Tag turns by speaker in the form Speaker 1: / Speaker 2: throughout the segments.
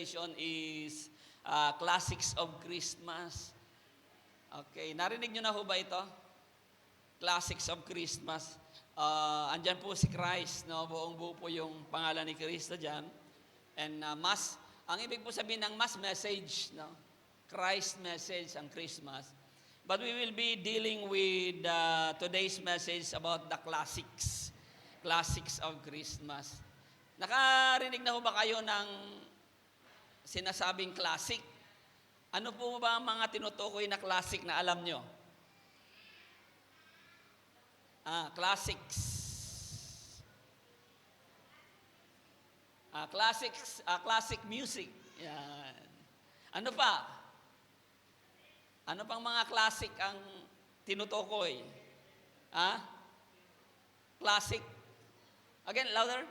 Speaker 1: celebration is Classics of Christmas. Okay, narinig nyo na ho ba ito? Classics of Christmas. Andyan po si Christ, no? Buong buo po yung pangalan ni Cristo dyan. And Mass, ang ibig po sabihin ng Mass message, no? Christ message ang Christmas. But we will be dealing with today's message about the classics. Classics of Christmas. Nakarinig na ho ba kayo ng sinasabing classic? Ano po ba ang mga tinutukoy na classic na alam nyo? Classics. Classic music. Yan. Ano pa? Ano pang mga classic ang tinutukoy? Classic. Again, louder.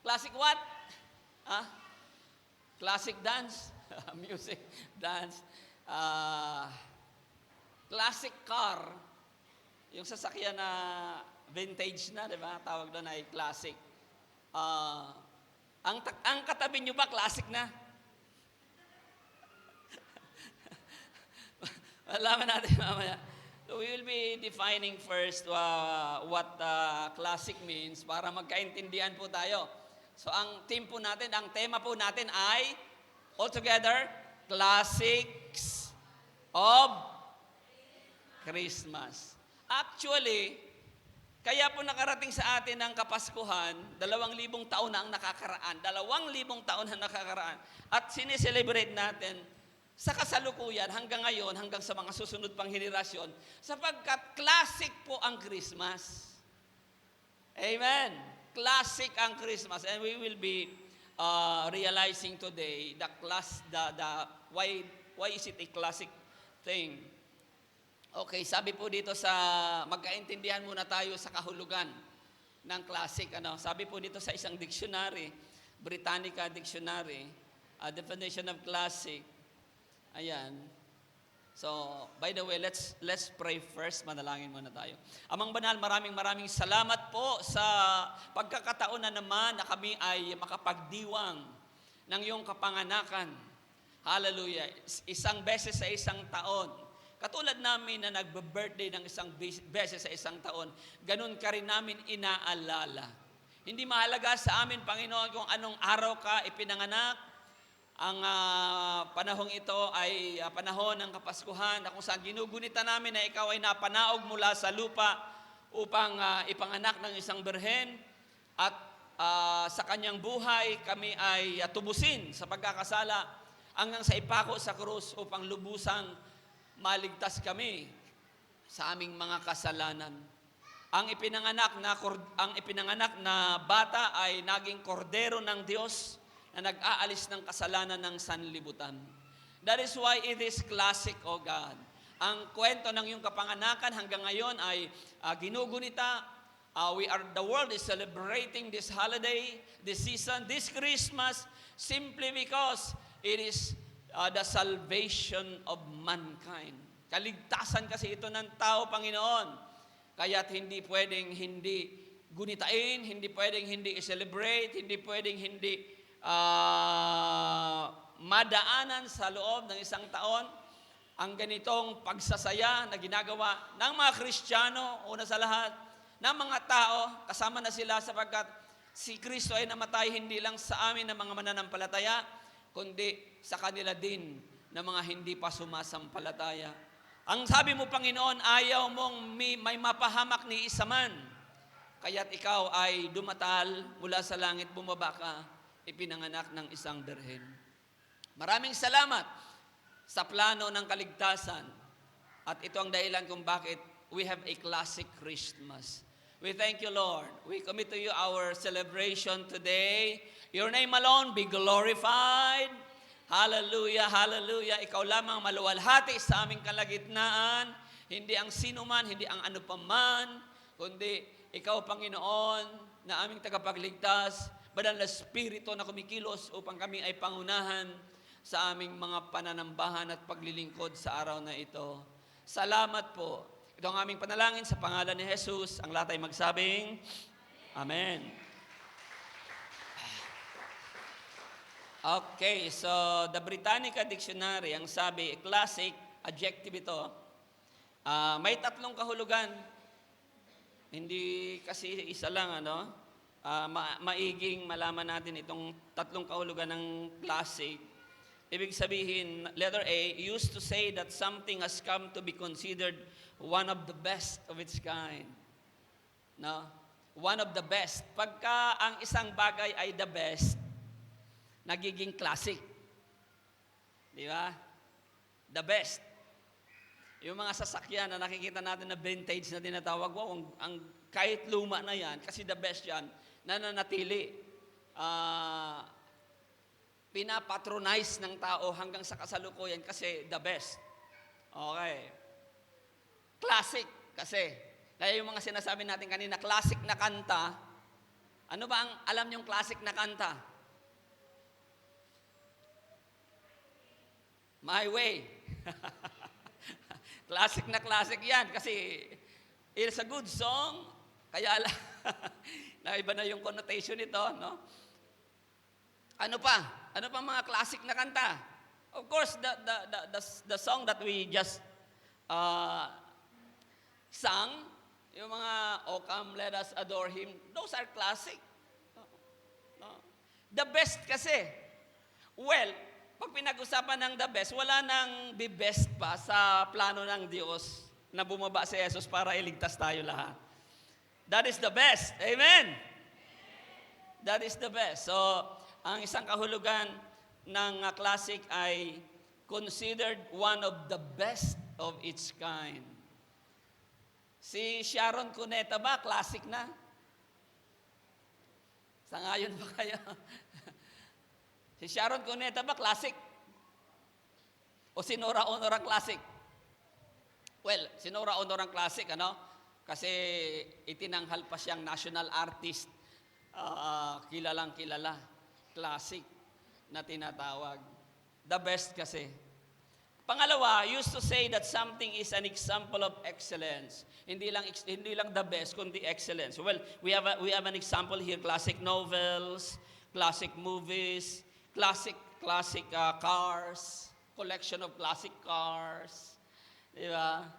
Speaker 1: Classic what? Classic dance. Music, dance. Classic car. Yung sasakyan na vintage na, di ba? Tawag doon ay classic. Ang katabi nyo ba, classic na? Malaman natin mamaya. So we will be defining first what classic means para magkaintindihan po tayo. So ang theme po natin, ang tema po natin ay altogether, Classics of Christmas. Actually, kaya po nakarating sa atin ang Kapaskuhan, 2,000 taon na ang nakakaraan. 2,000 taon na nakakaraan. At sineselebrate natin sa kasalukuyan hanggang ngayon, hanggang sa mga susunod pang henerasyon, sapagkat classic po ang Christmas. Amen. Classic ang Christmas. And we will be realizing today why is it a classic thing? Okay, sabi po dito sa, magkaintindihan muna tayo sa kahulugan ng classic. Sabi po dito sa isang dictionary, Britannica Dictionary, definition of classic. Ayan. So, by the way, let's pray first. Manalangin muna tayo. Amang Banal, maraming salamat po sa pagkakataon na naman na kami ay makapagdiwang ng iyong kapanganakan. Hallelujah. Isang beses sa isang taon. Katulad namin na nagbe-birthday ng isang beses sa isang taon, ganun ka rin namin inaalala. Hindi mahalaga sa amin, Panginoon, kung anong araw ka ipinanganak. Ang panahong ito ay panahon ng Kapaskuhan na kung saan ginugunita namin na ikaw ay napanaog mula sa lupa upang ipanganak ng isang birhen at sa kanyang buhay kami ay tubusin sa pagkakasala hanggang sa ipako sa krus upang lubusang maligtas kami sa aming mga kasalanan. Ang ipinanganak na bata ay naging kordero ng Diyos na nag-aalis ng kasalanan ng sanlibutan. That is why it is classic, O God. Ang kwento ng iyong kapanganakan hanggang ngayon ay ginugunita. The world is celebrating this holiday, this season, this Christmas, simply because it is the salvation of mankind. Kaligtasan kasi ito ng tao, Panginoon. Kaya't hindi pwedeng hindi gunitain, hindi pwedeng hindi i-celebrate, hindi pwedeng hindi madaanan sa loob ng isang taon ang ganitong pagsasaya na ginagawa ng mga Kristiyano, una sa lahat, ng mga tao, kasama na sila sapagkat si Kristo ay namatay hindi lang sa amin ng mga mananampalataya, kundi sa kanila din na mga hindi pa sumasampalataya. Ang sabi mo, Panginoon, ayaw mong may mapahamak ni isa man, kaya't ikaw ay dumatal mula sa langit, bumaba ka, ipinanganak ng isang birhen. Maraming salamat sa plano ng kaligtasan. At ito ang dahilan kung bakit we have a classic Christmas. We thank you, Lord. We commit to you our celebration today. Your name alone be glorified. Hallelujah, hallelujah. Ikaw lamang maluwalhati sa aming kalagitnaan. Hindi ang sino man, hindi ang ano pa man, kundi ikaw, Panginoon, na aming tagapagligtas, Banal na Espiritu na kumikilos upang kami ay pangunahan sa aming mga pananambahan at paglilingkod sa araw na ito. Salamat po. Ito ang aming panalangin sa pangalan ni Jesus. Ang lahat ay magsabing, Amen. Okay, so the Britannica Dictionary, ang sabi, classic, adjective ito, may tatlong kahulugan. Hindi kasi isa lang, ano? Maiging malaman natin itong tatlong kahulugan ng classic. Ibig sabihin, letter A, used to say that something has come to be considered one of the best of its kind. No? One of the best. Pagka ang isang bagay ay the best, nagiging classic. Di ba? The best. Yung mga sasakyan na nakikita natin na vintage na tinatawag, wow, kahit luma na yan, kasi the best yan, nananatili. Pinapatronize ng tao hanggang sa kasalukuyan kasi the best. Okay. Classic kasi. Kaya yung mga sinasabi natin kanina, classic na kanta, ano ba ang alam niyong classic na kanta? My Way. Classic na classic yan kasi it's a good song. Kaya na iba na yung connotation nito, no? Ano pa? Ano pa mga classic na kanta? Of course, the song that we just sang, yung mga "O Come, Let Us Adore Him," those are classic. No? The best kasi. Well, pag pinag-usapan ng the best, wala nang be best pa sa plano ng Diyos na bumaba si Jesus para iligtas tayo lahat. That is the best. Amen? That is the best. So, ang isang kahulugan ng classic ay considered one of the best of its kind. Si Sharon Cuneta ba, classic na? Sangayon ba kayo? Si Sharon Cuneta ba, classic? O si Nora Honor ang classic? Well, si Nora Honor ang classic, ano? Kasi itinanghal pa siyang national artist. Kilalang kilala. Classic na tinatawag. The best kasi. Pangalawa, used to say that something is an example of excellence. Hindi lang the best, kundi excellence. Well, we have an example here, classic novels, classic movies, classic cars, collection of classic cars. Di ba?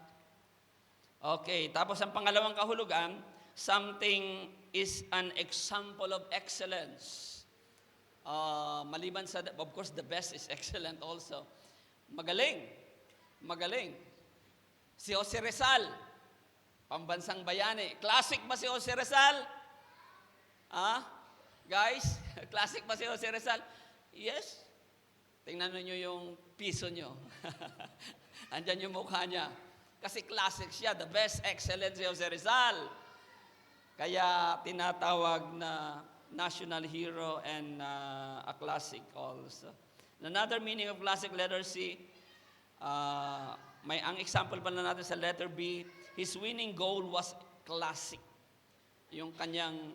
Speaker 1: Okay, tapos ang pangalawang kahulugan, something is an example of excellence. Maliban sa, of course, the best is excellent also. Magaling. Si Jose Rizal, pambansang bayani. Classic ba si Jose Rizal? Guys, classic ba si Jose Rizal? Yes. Tingnan niyo yung piso niyo. Andyan yung mukha niya. Kasi classic siya, the best, excellent si Jose Rizal. Kaya tinatawag na national hero and a classic also. Another meaning of classic, letter C, ang example pa na natin sa letter B, his winning goal was classic. Yung kanyang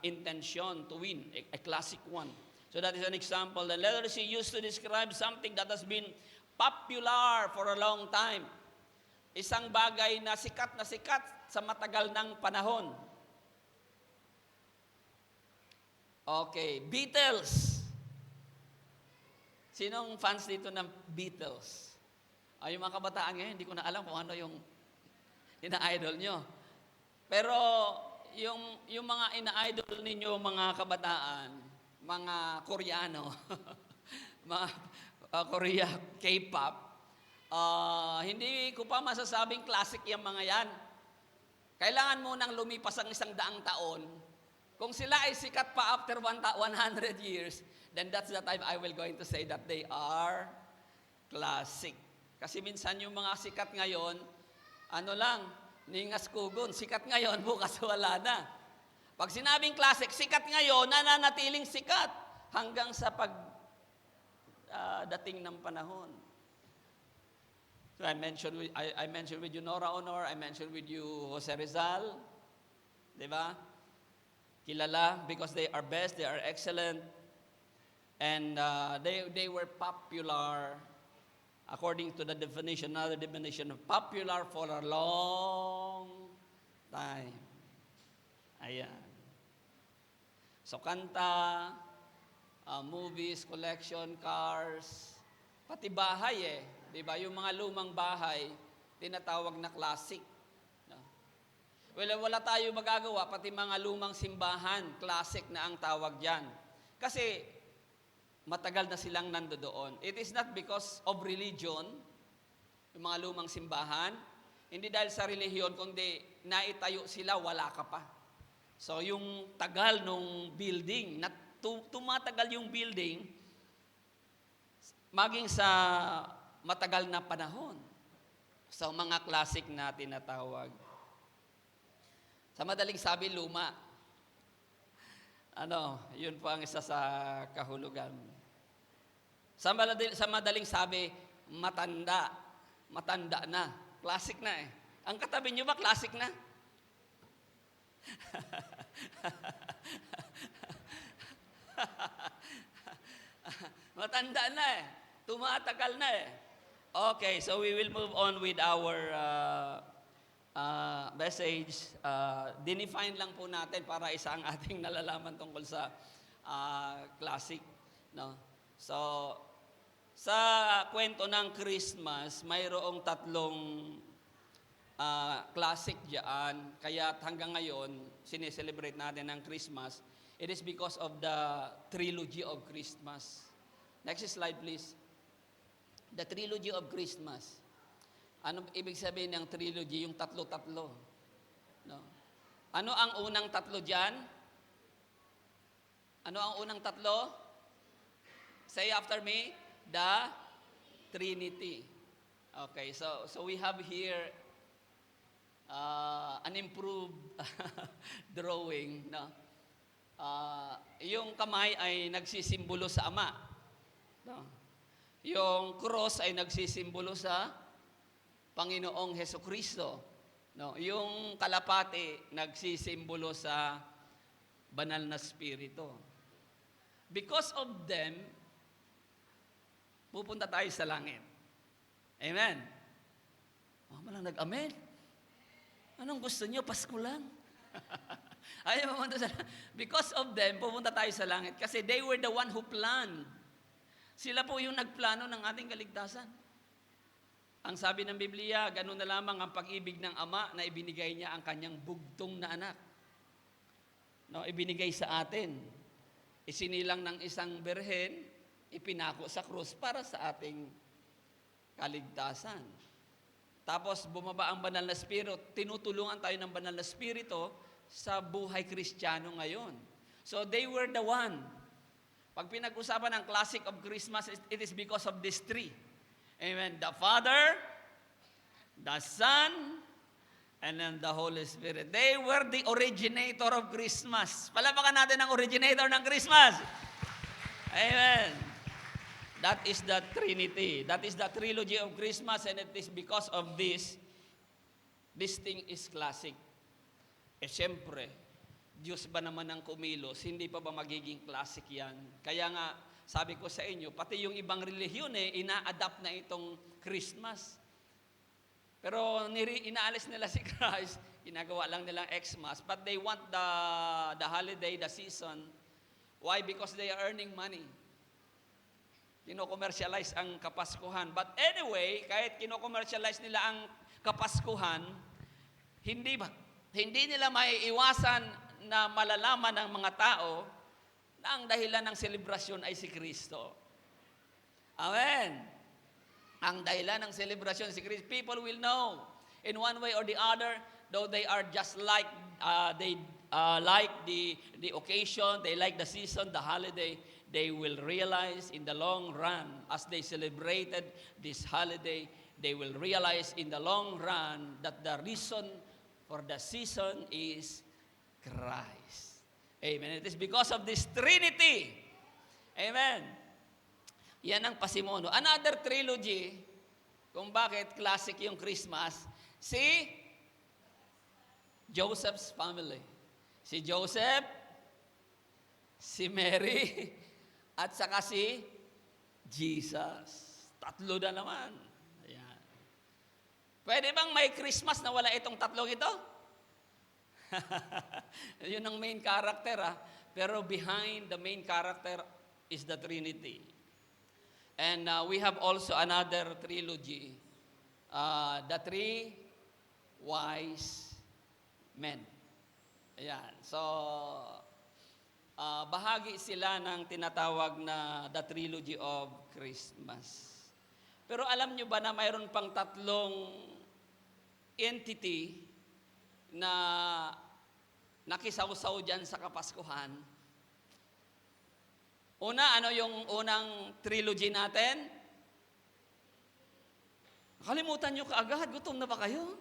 Speaker 1: intention to win, a classic one. So that is an example. The letter C used to describe something that has been popular for a long time. Isang bagay na sikat sa matagal ng panahon. Okay, Beatles. Sinong fans dito ng Beatles? Yung mga kabataan ngayon, hindi ko na alam kung ano yung ina-idol nyo. Pero yung mga ina-idol ninyo, mga kabataan, mga Koreano, mga Korea, K-pop, hindi ko pa masasabing classic yung mga yan. Kailangan mo nang lumipas ang 100 taon. Kung sila ay sikat pa after 100 years, then that's the time I will going to say that they are classic. Kasi minsan yung mga sikat ngayon, ningas kugon, sikat ngayon, bukas wala na. Pag sinabing classic, sikat ngayon, nananatiling sikat hanggang sa dating ng panahon. So I mentioned with you Nora Honor, I mentioned with you Jose Rizal, di ba? Kilala because they are best, they are excellent, and they were popular according to the definition, another definition of popular for a long time. Ayan. So kanta, movies, collection, cars, pati bahay eh. Di ba? Yung mga lumang bahay, tinatawag na classic. No? Wala tayo magagawa, pati mga lumang simbahan, classic na ang tawag dyan. Kasi matagal na silang nandoon. It is not because of religion, yung mga lumang simbahan, hindi dahil sa relihiyon, kundi naitayo sila, wala ka pa. So yung tagal nung building, tumatagal yung building, maging sa matagal na panahon. So mga classic na tinatawag. Sa madaling sabi, luma. Yun po ang isa sa kahulugan. Sa madaling sabi, matanda. Matanda na. Classic na eh. Ang katabi nyo ba, classic na? Matanda na eh. Tumatagal na eh. Okay, so we will move on with our message. Dinefine lang po natin para isa ang ating nalalaman tungkol sa classic. No? So, sa kwento ng Christmas, mayroong tatlong classic diyan. Kaya hanggang ngayon, sineselebrate natin ang Christmas. It is because of the trilogy of Christmas. Next slide, please. The trilogy of Christmas. Ano ibig sabihin ng trilogy? Yung tatlo-tatlo. No? Ano ang unang tatlo diyan? Ano ang unang tatlo? Say after me, the Trinity. Okay, so we have here an improved drawing, no? Yung kamay ay nagsisimbolo sa Ama. No? Yung cross ay nagsisimbolo sa Panginoong Hesukristo. No? Yung kalapati nagsisimbolo sa banal na Espiritu. Because of them, pupunta tayo sa langit. Amen. Malang nag-amen. Anong gusto niyo? Pasko lang. Ayaw pumunta sa langit. Because of them, pupunta tayo sa langit. Kasi they were the one who planned. Sila po yung nagplano ng ating kaligtasan. Ang sabi ng Biblia, ganun na lamang ang pag-ibig ng Ama na ibinigay niya ang kanyang bugtong na anak. No, ibinigay sa atin. Isinilang ng isang berhen, ipinako sa krus para sa ating kaligtasan. Tapos bumaba ang banal na Espiritu, tinutulungan tayo ng banal na Espiritu sa buhay Kristiyano ngayon. So they were the one. Pag pinag-usapan ng classic of Christmas, it is because of these three. Amen. The Father, the Son, and then the Holy Spirit. They were the originator of Christmas. Palapakan natin ang originator ng Christmas. Amen. That is the Trinity. That is the trilogy of Christmas, and it is because of this thing is classic. Siyempre, Diyos ba naman ang kumilos? Hindi pa ba magiging classic yan? Kaya nga, sabi ko sa inyo, pati yung ibang relihiyon ina-adapt na itong Christmas. Pero inaalis nila si Christ, ginagawa lang nilang Xmas, but they want the holiday, the season. Why? Because they are earning money. Kino-commercialize ang Kapaskuhan. But anyway, kahit kino-commercialize nila ang Kapaskuhan, hindi nila maiiwasan na malalaman ng mga tao na ang dahilan ng selebrasyon ay si Kristo. Amen. Ang dahilan ng selebrasyon si Kristo. People will know in one way or the other, though they are just like like the occasion, they like the season, the holiday, they will realize in the long run, as they celebrated this holiday, they will realize in the long run that the reason for the season is Christ. Amen. It is because of this Trinity. Amen. Yan ang pasimono. Another trilogy, kung bakit classic yung Christmas, si Joseph's family. Si Joseph, si Mary, at saka si Jesus. Tatlo na naman. Ayan. Pwede bang may Christmas na wala itong tatlong ito? Yun ang main character, Pero behind the main character is the Trinity. And we have also another trilogy, the three wise men. Ayan. So, bahagi sila ng tinatawag na the trilogy of Christmas. Pero alam nyo ba na mayroon pang tatlong entity na nakisawsaw dyan sa Kapaskuhan? Una, ano yung unang trilogy natin? Nakalimutan nyo kaagad, gutom na ba kayo?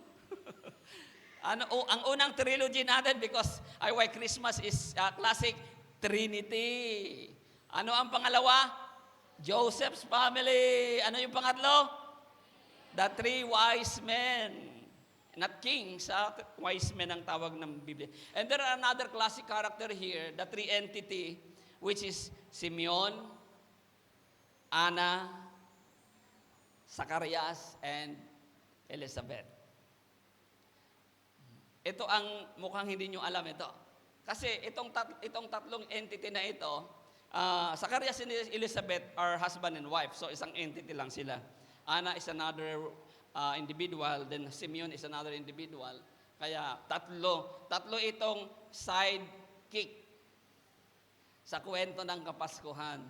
Speaker 1: Ang unang trilogy natin, because why Christmas is classic, Trinity. Ano ang pangalawa? Joseph's family. Ano yung pangatlo? The three wise men. Not kings, wise men ang tawag ng Biblia. And there are another classic character here, the three entity, which is Simeon, Anna, Zacarias, and Elizabeth. Ito ang mukhang hindi nyo alam ito. Kasi itong tatlong entity na ito, Zacarias and Elizabeth are husband and wife. So isang entity lang sila. Anna is another individual, then Simeon is another individual. Kaya tatlo itong sidekick sa kwento ng Kapaskuhan.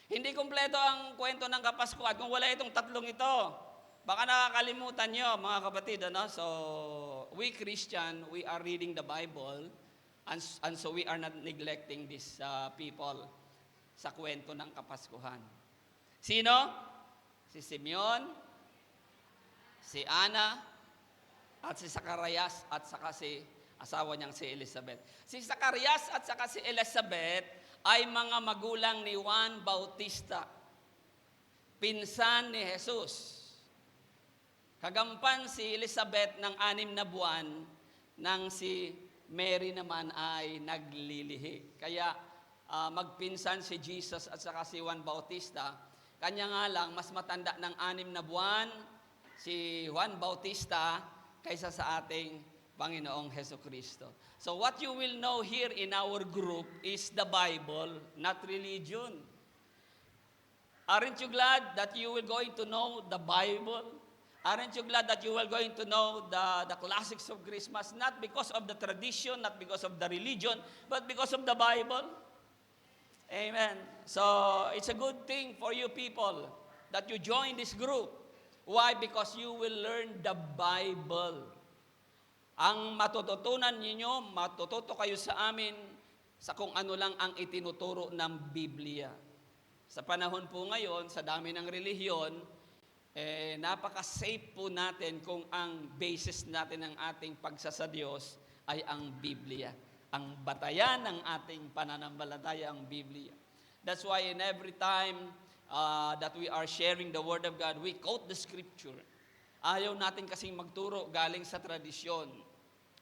Speaker 1: Hindi kumpleto ang kwento ng Kapaskuhan kung wala itong tatlong ito. Baka nakakalimutan nyo, mga kapatid. So, we Christian, we are reading the Bible, and so we are not neglecting these people sa kwento ng Kapaskuhan. Sino? Si Simeon, si Ana, at si Zacarias, at saka si asawa niyang si Elizabeth. Si Zacarias at saka si Elizabeth ay mga magulang ni Juan Bautista, pinsan ni Jesus. Kagampan si Elizabeth ng 6 na buwan nang si Mary naman ay naglilihi. Kaya magpinsan si Jesus at saka si Juan Bautista. Kanya nga lang, mas matanda ng 6 na buwan si Juan Bautista kaysa sa ating Panginoong Hesukristo. So what you will know here in our group is the Bible, not religion. Aren't you glad that you will going to know the Bible? Aren't you glad that you are going to know the classics of Christmas, not because of the tradition, not because of the religion, but because of the Bible? Amen. So, it's a good thing for you people that you join this group. Why? Because you will learn the Bible. Ang matututunan ninyo, matututo kayo sa amin sa kung ano lang ang itinuturo ng Biblia. Sa panahon po ngayon, sa dami ng relihiyon, napaka-safe po natin kung ang basis natin ng ating pagsasadiyos ay ang Biblia. Ang batayan ng ating pananampalataya ang Biblia. That's why in every time that we are sharing the Word of God, we quote the Scripture. Ayaw natin kasing magturo galing sa tradisyon.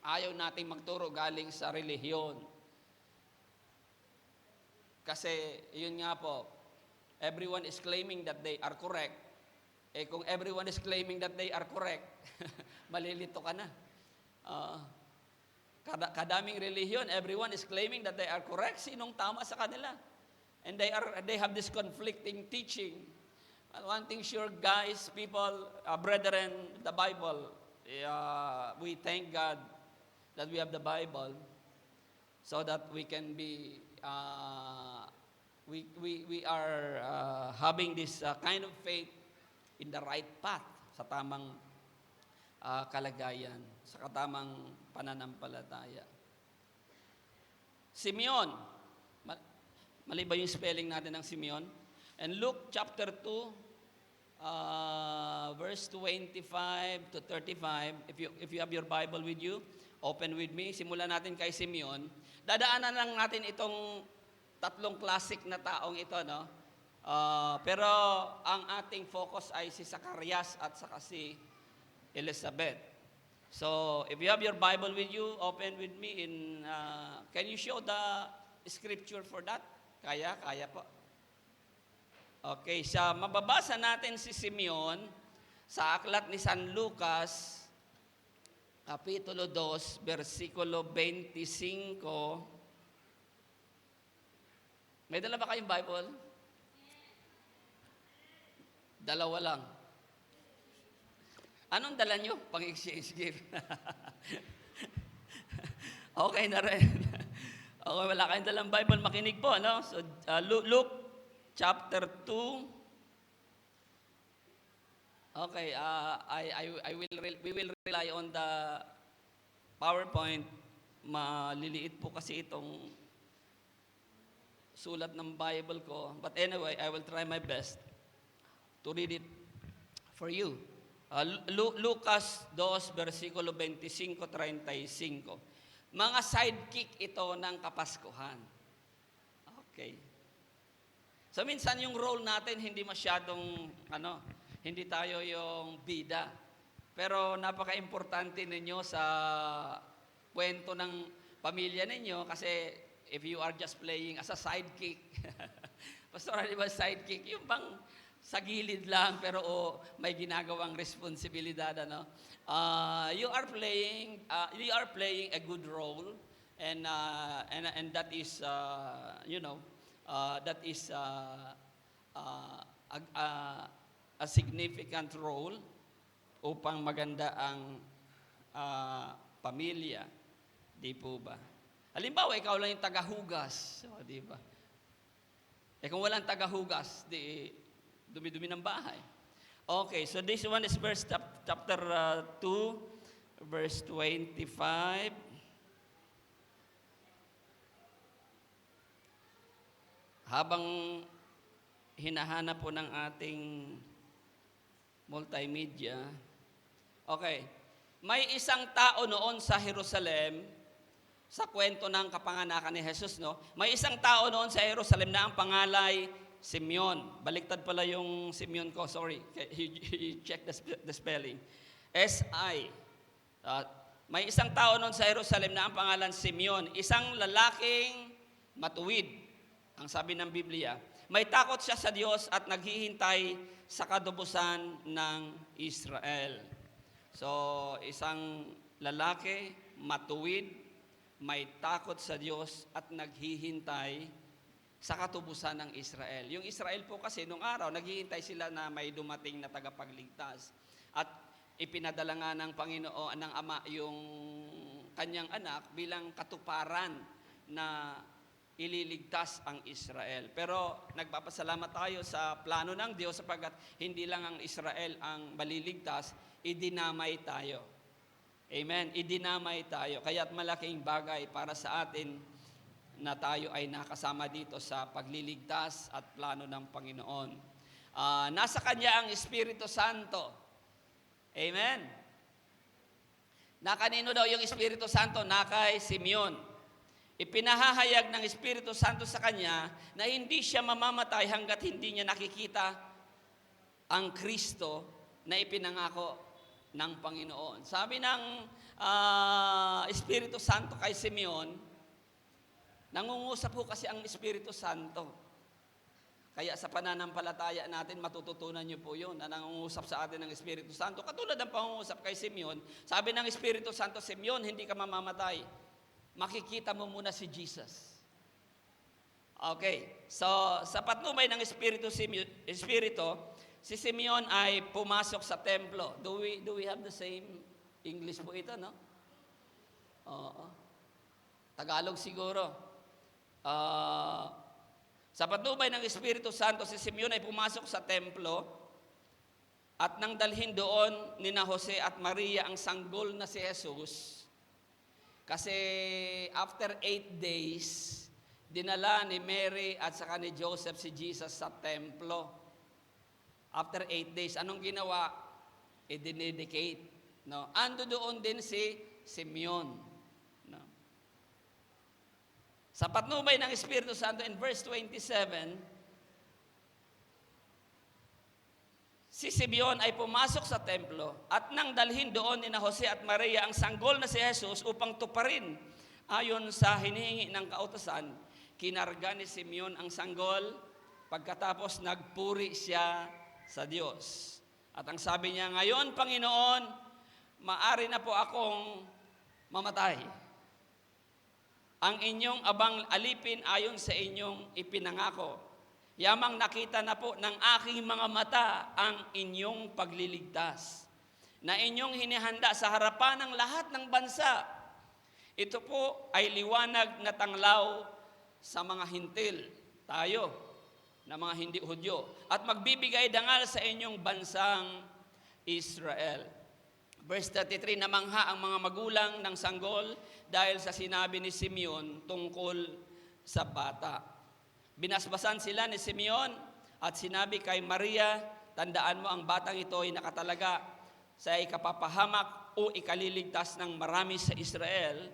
Speaker 1: Ayaw natin magturo galing sa relihiyon. Kasi yun nga po, everyone is claiming that they are correct. Kung everyone is claiming that they are correct, malilito ka na. Kadaming relihiyon, everyone is claiming that they are correct. Sinong tama sa kanila? And they have this conflicting teaching. And one thing sure, guys, people, brethren, the Bible, we thank God that we have the Bible so that we can be, we are having this kind of faith in the right path, sa tamang kalagayan, sa katamang pananampalataya. Simeon, mali ba yung spelling natin ng Simeon? And Luke chapter 2, verse 25 to 35, if you have your Bible with you, open with me. Simulan natin kay Simeon. Dadaanan lang natin itong tatlong classic na taong ito, no? Pero ang ating focus ay si Zacarias at saka si Elizabeth. So, if you have your Bible with you, open with me in, can you show the scripture for that? Kaya po. Okay, mababasa natin si Simeon sa aklat ni San Lucas, Kapitulo 2, versikulo 25, May dala ba kayong Bible? Dalawa lang. Anong dala nyo? Pang-exchange gift. Okay na rin. Okay, wala kayong dalang Bible, makinig po, no? So, Luke chapter 2. Okay, we will rely on the PowerPoint. Maliliit po kasi itong sulat ng Bible ko. But anyway, I will try my best to read it for you. Lucas 2, versikulo 25-35. Mga sidekick ito ng Kapaskuhan. Okay. So minsan yung role natin hindi masyadong, hindi tayo yung bida. Pero napaka-importante ninyo sa kwento ng pamilya ninyo kasi if you are just playing as a sidekick, Pastor, di ba sidekick? Yung bang sa gilid lang pero may ginagawang responsibilidad, you are playing a good role, and that is that is a significant role upang maganda ang pamilya, di po ba? Halimbawa, ikaw lang yung tagahugas, di ba? Kung walang tagahugas, dumi-dumi ng bahay. Okay, so this one is chapter 2, verse 25. Habang hinahanap po ng ating multimedia, okay, may isang tao noon sa Jerusalem, sa kwento ng kapanganakan ni Jesus, no? May isang tao noon sa Jerusalem na ang pangalay Simeon. Baliktad pala yung Simeon ko, sorry. You check the spelling. S-I. May isang tao noon sa Jerusalem na ang pangalan Simeon. Isang lalaking matuwid. Ang sabi ng Biblia. May takot siya sa Diyos at naghihintay sa katubusan ng Israel. So, isang lalaki, matuwid, may takot sa Diyos at naghihintay sa katubusan ng Israel. Yung Israel po kasi nung araw, naghihintay sila na may dumating na tagapagligtas. At ipinadala nga ng Panginoon, ng Ama, yung kanyang anak bilang katuparan na ililigtas ang Israel. Pero nagpapasalamat tayo sa plano ng Diyos sapagkat hindi lang ang Israel ang maliligtas, idinamay tayo. Amen? Idinamay tayo. Kaya't malaking bagay para sa atin na tayo ay nakasama dito sa pagliligtas at plano ng Panginoon. Nasa Kanya ang Espiritu Santo. Amen? Na kanino daw yung Espiritu Santo? Na kay Simeon. Ipinahahayag ng Espiritu Santo sa kanya na hindi siya mamamatay hanggat hindi niya nakikita ang Kristo na ipinangako ng Panginoon. Sabi ng Espiritu Santo kay Simeon, nangungusap po kasi ang Espiritu Santo. Kaya sa pananampalataya natin, matututunan niyo po yun, na nangungusap sa atin ng Espiritu Santo. Katulad ng pangungusap kay Simeon, sabi ng Espiritu Santo, Simeon, hindi ka mamamatay. Makikita mo muna si Jesus. Okay, so sa patnubay ng Espiritu, si Simeon ay pumasok sa templo. Do we have the same English po ito, no? Oo. Tagalog siguro. Sa patnubay ng Espiritu Santo, si Simeon ay pumasok sa templo at nang dalhin doon ni na Jose at Maria ang sanggol na si Jesus. Kasi after 8 days, dinala ni Mary at saka ni Joseph si Jesus sa templo. After 8 days, anong ginawa? I-dedicate. No? Ando doon din si Simeon. Sa patnubay ng Espiritu Santo in verse 27, si Simeon ay pumasok sa templo at nang dalhin doon ni na Jose at Maria ang sanggol na si Jesus upang tuparin ayon sa hinihingi ng kautosan, kinarga ni Simeon ang sanggol pagkatapos nagpuri siya sa Diyos. At ang sabi niya, ngayon Panginoon, maaari na po akong mamatay. ang inyong abang alipin ayon sa inyong ipinangako. Yamang nakita na po ng aking mga mata ang inyong pagliligtas, na inyong hinihanda sa harapan ng lahat ng bansa. Ito po ay liwanag na tanglaw sa mga hintil, tayo, na mga hindi Hudyo, at magbibigay dangal sa inyong bansang Israel. Verse 33, namangha ang mga magulang ng sanggol dahil sa sinabi ni Simeon tungkol sa bata. Binasbasan sila ni Simeon at sinabi kay Maria, tandaan mo ang batang ito ay nakatalaga sa ikapapahamak o ikaliligtas ng marami sa Israel.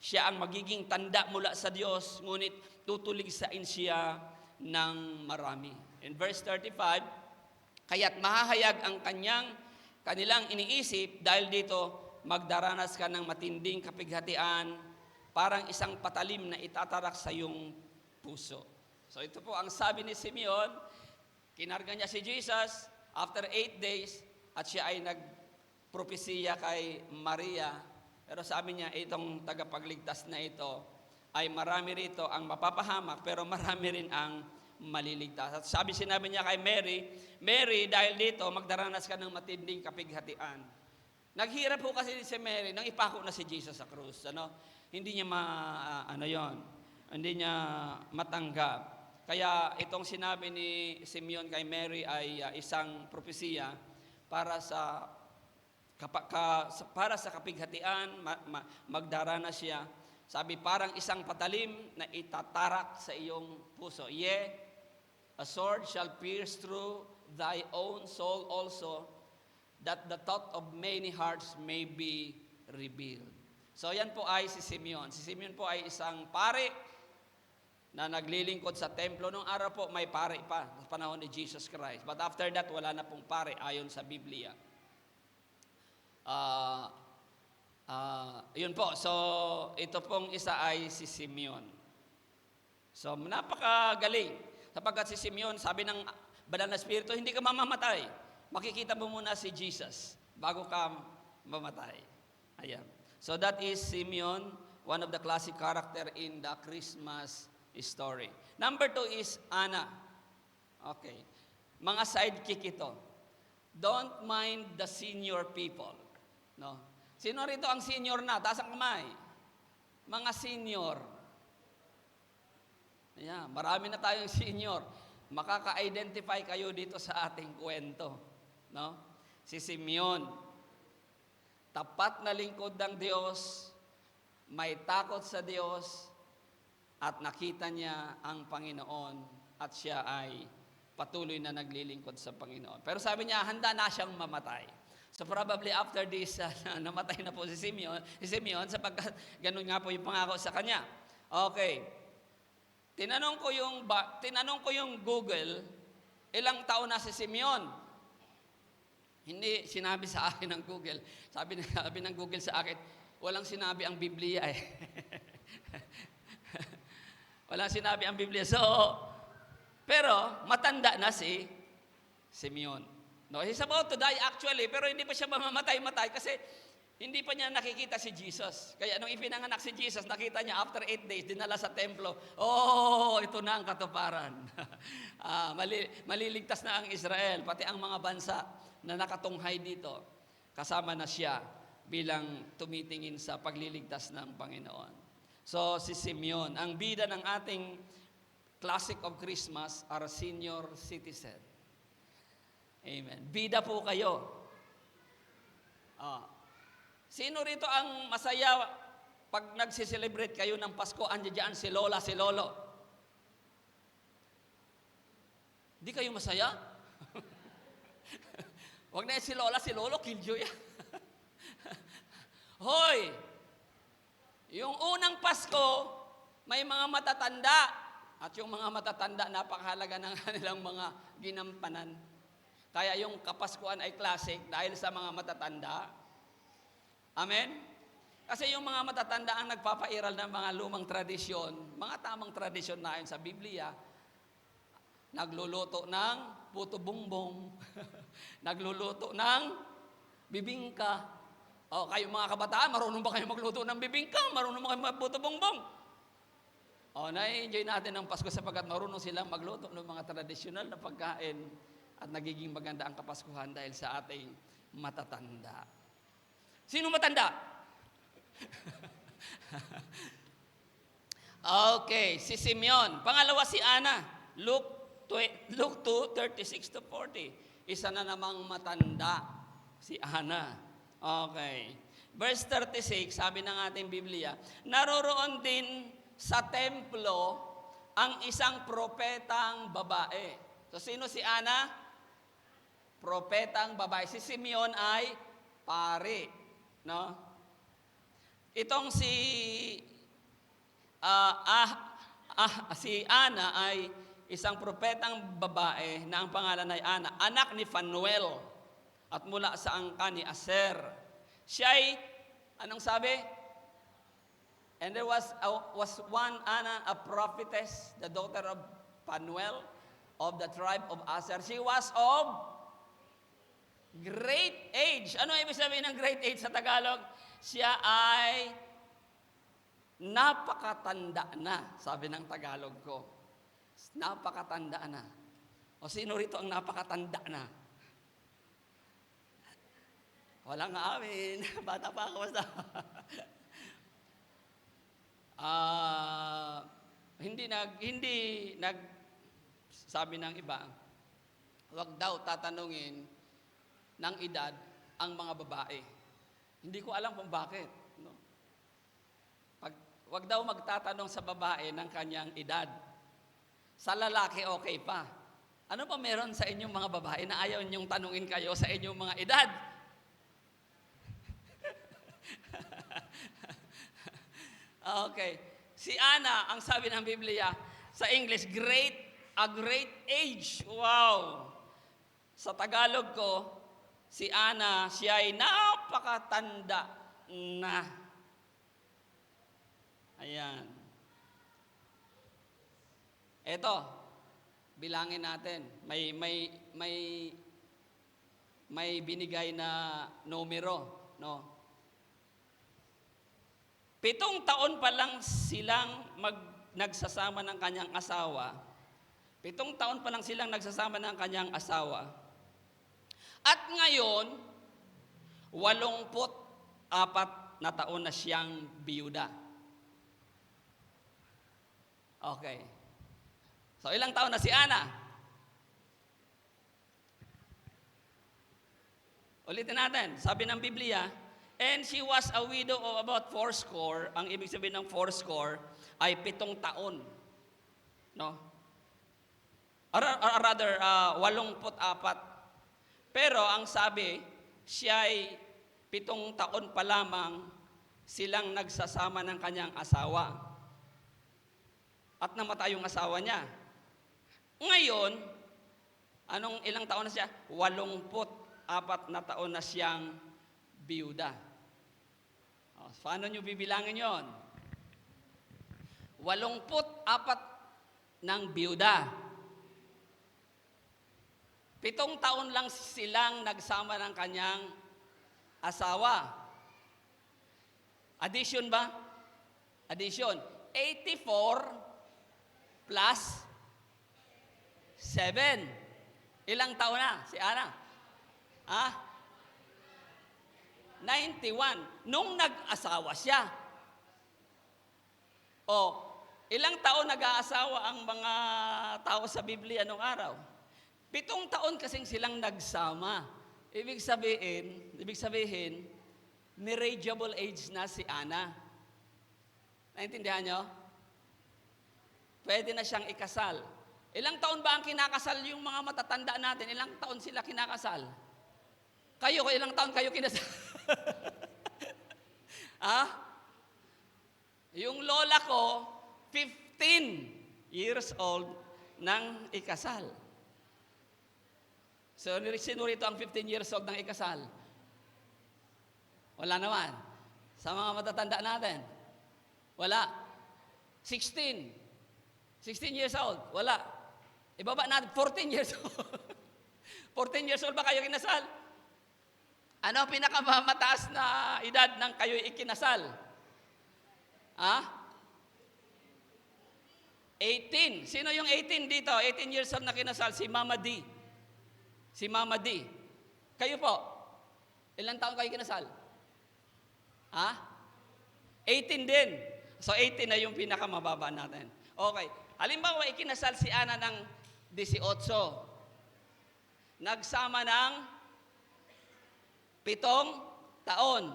Speaker 1: Siya ang magiging tanda mula sa Diyos, ngunit tutuligsain siya ng marami. In verse 35, kaya't mahahayag ang kanilang iniisip dahil dito magdaranas ka ng matinding kapighatian, parang isang patalim na itatarak sa iyong puso. So ito po ang sabi ni Simeon, kinarga niya si Jesus after 8 days at siya ay nagpropesiya kay Maria. Pero sabi niya, itong tagapagligtas na ito ay marami rito ang mapapahamak pero marami rin ang maliligtas. At sinabi niya kay Mary, Mary, dahil dito magdaranas ka ng matinding kapighatian. Naghirap po kasi si Mary nang ipako na si Jesus sa krus. Hindi niya hindi niya matanggap. Kaya itong sinabi ni Simeon kay Mary ay isang propesiya para sa kapighatian, magdaranas siya. Sabi, parang isang patalim na itatarak sa iyong puso. A sword shall pierce through thy own soul also, that the thought of many hearts may be revealed. So yan po ay si Simeon. Si Simeon po ay isang pari na naglilingkod sa templo. Nung araw po, may pare pa sa panahon ni Jesus Christ. But after that, wala na pong pare ayon sa Biblia. Yun po. So, ito pong isa ay si Simeon. So, napakagaling. Sapagkat si Simeon, sabi ng Banal na Espiritu, hindi ka mamamatay. Makikita mo muna si Jesus bago ka mamatay. Ayan. So, that is Simeon, one of the classic character in the Christmas story. Number 2 is Anna. Okay. Mga sidekick ito. Don't mind the senior people. No? Sino rito ang senior na? Taas ang kamay. Mga senior. Yeah, marami na tayong senior. Makaka-identify kayo dito sa ating kwento. No? Si Simeon, tapat na lingkod ng Diyos, may takot sa Diyos, at nakita niya ang Panginoon at siya ay patuloy na naglilingkod sa Panginoon. Pero sabi niya, handa na siyang mamatay. So probably after this, namatay na po si Simeon sapagkat ganun nga po yung pangako sa kanya. Okay. Tinanong ko yung Google, ilang taon na si Simeon? Hindi sinabi sa akin ng Google. Sabi ng Google sa akin, walang sinabi ang Biblia eh. Walang sinabi ang Biblia. So, pero matanda na si Simeon. No, he's about to die actually, pero hindi pa siya mamamatay-matay kasi hindi pa niya nakikita si Jesus. Kaya nung ipinanganak si Jesus, nakita niya after 8 days, dinala sa templo. Oh, ito na ang katuparan. Maliligtas na ang Israel, pati ang mga bansa na nakatunghay dito. Kasama na siya bilang tumitingin sa pagliligtas ng Panginoon. So, si Simeon, ang bida ng ating classic of Christmas are senior citizen. Amen. Bida po kayo. Sino rito ang masaya pag nagsiselebrate kayo ng Pasko, andiyan si Lola, si Lolo? Di kayo masaya? Huwag na si Lola, si Lolo, killjoy. Hoy! Yung unang Pasko, may mga matatanda. At yung mga matatanda, napakahalaga ng kanilang mga ginampanan. Kaya yung Kapaskuhan ay classic dahil sa mga matatanda. Amen? Kasi yung mga matatanda ang nagpapairal ng mga lumang tradisyon, mga tamang tradisyon na yun sa Biblia. Nagluluto ng puto bumbong. Nagluluto ng bibingka. O, kayo mga kabataan, marunong ba kayo magluto ng bibingka? Marunong ba kayo magputo bongbong? Na-enjoy natin ang Pasko sapagkat marunong silang magluto ng mga tradisyonal na pagkain at nagiging maganda ang Kapaskuhan dahil sa ating matatanda. Sino matanda? Okay, si Simeon. Pangalawa si Ana. Luke 2:36-40. Isa na namang matanda, si Ana. Okay. Verse 36, sabi ng ating Biblia, naroroon din sa templo ang isang propetang babae. So, sino si Ana? Propetang babae. Si Simeon ay pari. No? Itong si Ana ay isang propetang babae na ang pangalan ay Ana, anak ni Phanuel at mula sa angkan ni Aser. Siya ay, anong sabi? And there was one Anna, a prophetess, the daughter of Phanuel, of the tribe of Aser. She was of great age. Ano ibig sabihin ng great age sa Tagalog? Siya ay napakatanda na, sabi ng Tagalog ko. Napakatanda na. O sino rito ang napakatanda na? Walang amin. Bata pa ako basta. Hindi nag sabi ng iba, wag daw tatanungin ng edad ang mga babae. Hindi ko alam kung bakit, no? Wag daw magtatanong sa babae ng kanyang edad. Sa lalaki okay pa. Ano pa meron sa inyong mga babae na ayaw ninyong tanungin kayo sa inyong mga edad? Okay. Si Ana, ang sabi ng Biblia, sa English, a great age. Wow! Sa Tagalog ko, si Ana, siya ay napakatanda na. Ayan. Eto, bilangin natin. May binigay na numero, no? 7 taon pa lang silang nagsasama ng kanyang asawa. 7 taon pa lang silang nagsasama ng kanyang asawa. At ngayon, 84 na taon na siyang biyuda. Okay. So, ilang taon na si Ana? Ulitin natin. Sabi ng Biblia, and she was a widow of about 80. Ang ibig sabihin ng 80 ay 7 taon. No? Or rather, 84. Pero ang sabi, siya ay 7 taon pa lamang silang nagsasama ng kanyang asawa. At namatay yung asawa niya. Ngayon, ilang taon na siya? 84 na taon na siyang biyuda. Paano nyo bibilangin yon? 84 ng biyuda. 7 taon lang silang nagsama ng kanyang asawa. Addition ba? Addition. 84 plus 7. Ilang taon na si Ana? 91. Nung nag-asawa siya. Ilang taon nag-aasawa ang mga tao sa Biblia nung araw? 7 taon kasing silang nagsama. Ibig sabihin, marriageable age na si Ana. Naintindihan nyo? Pwede na siyang ikasal. Ilang taon ba ang kinakasal yung mga matatanda natin? Ilang taon sila kinakasal? Kayo, ilang taon kayo kinasal? Yung lola ko, 15 years old nang ikasal. So, sino rito ang 15 years old nang ikasal? Wala naman. Sa mga matatanda natin. Wala. 16 years old. Wala. Ibaba natin, 14 years old. 14 years old ba kayo kinasal? Ano ang pinakamataas na edad ng kayo ikinasal? 18. Sino yung 18 dito? 18 years old na kinasal? Si Mama D. Si Mama D. Kayo po, ilang taon kayo kinasal? Ha? 18 din. So 18 na yung pinakamababa natin. Okay. Halimbawa, ikinasal si Ana ng 18. Nagsama ng 7 taon.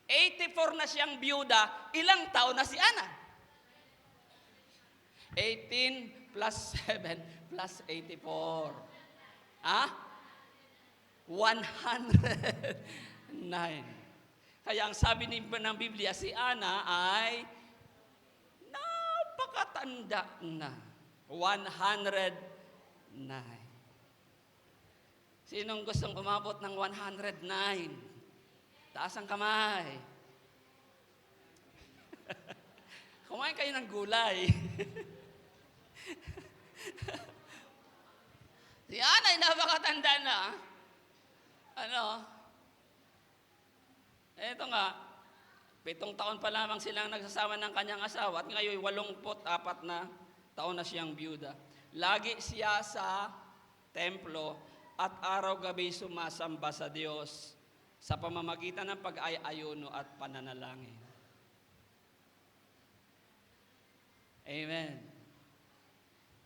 Speaker 1: 84 na siyang byuda. Ilang taon na si Ana? 18 plus 7 plus 84. Ha? 109. Kaya ang sabi ng Biblia, si Ana ay napakatanda na. 109. Sinong gustong umabot ng 109? Taas ang kamay. Kumain kayo ng gulay. Si Ana ay napakatanda na. Eto nga, 7 taon pa lamang silang nagsasama ng kanyang asawa at ngayon 84 na taon na siyang byuda. Lagi siya sa templo at araw-gabi sumasamba sa Diyos sa pamamagitan ng pag-ayuno at pananalangin. Amen.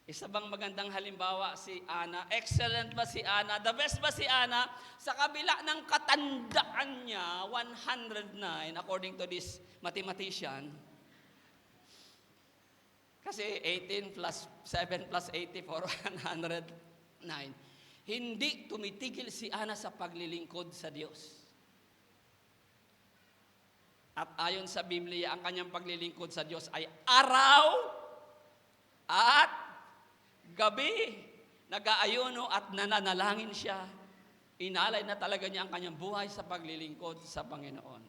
Speaker 1: Isa bang magandang halimbawa si Ana? Excellent ba si Ana? The best ba si Ana? Sa kabila ng katandaan niya, 109, according to this mathematician. Kasi 18 plus 7 plus 84, 109. Hindi tumitigil si Ana sa paglilingkod sa Diyos. At ayon sa Biblia, ang kanyang paglilingkod sa Diyos ay araw at gabi. Nag-aayuno at nananalangin siya. Inalay na talaga niya ang kanyang buhay sa paglilingkod sa Panginoon.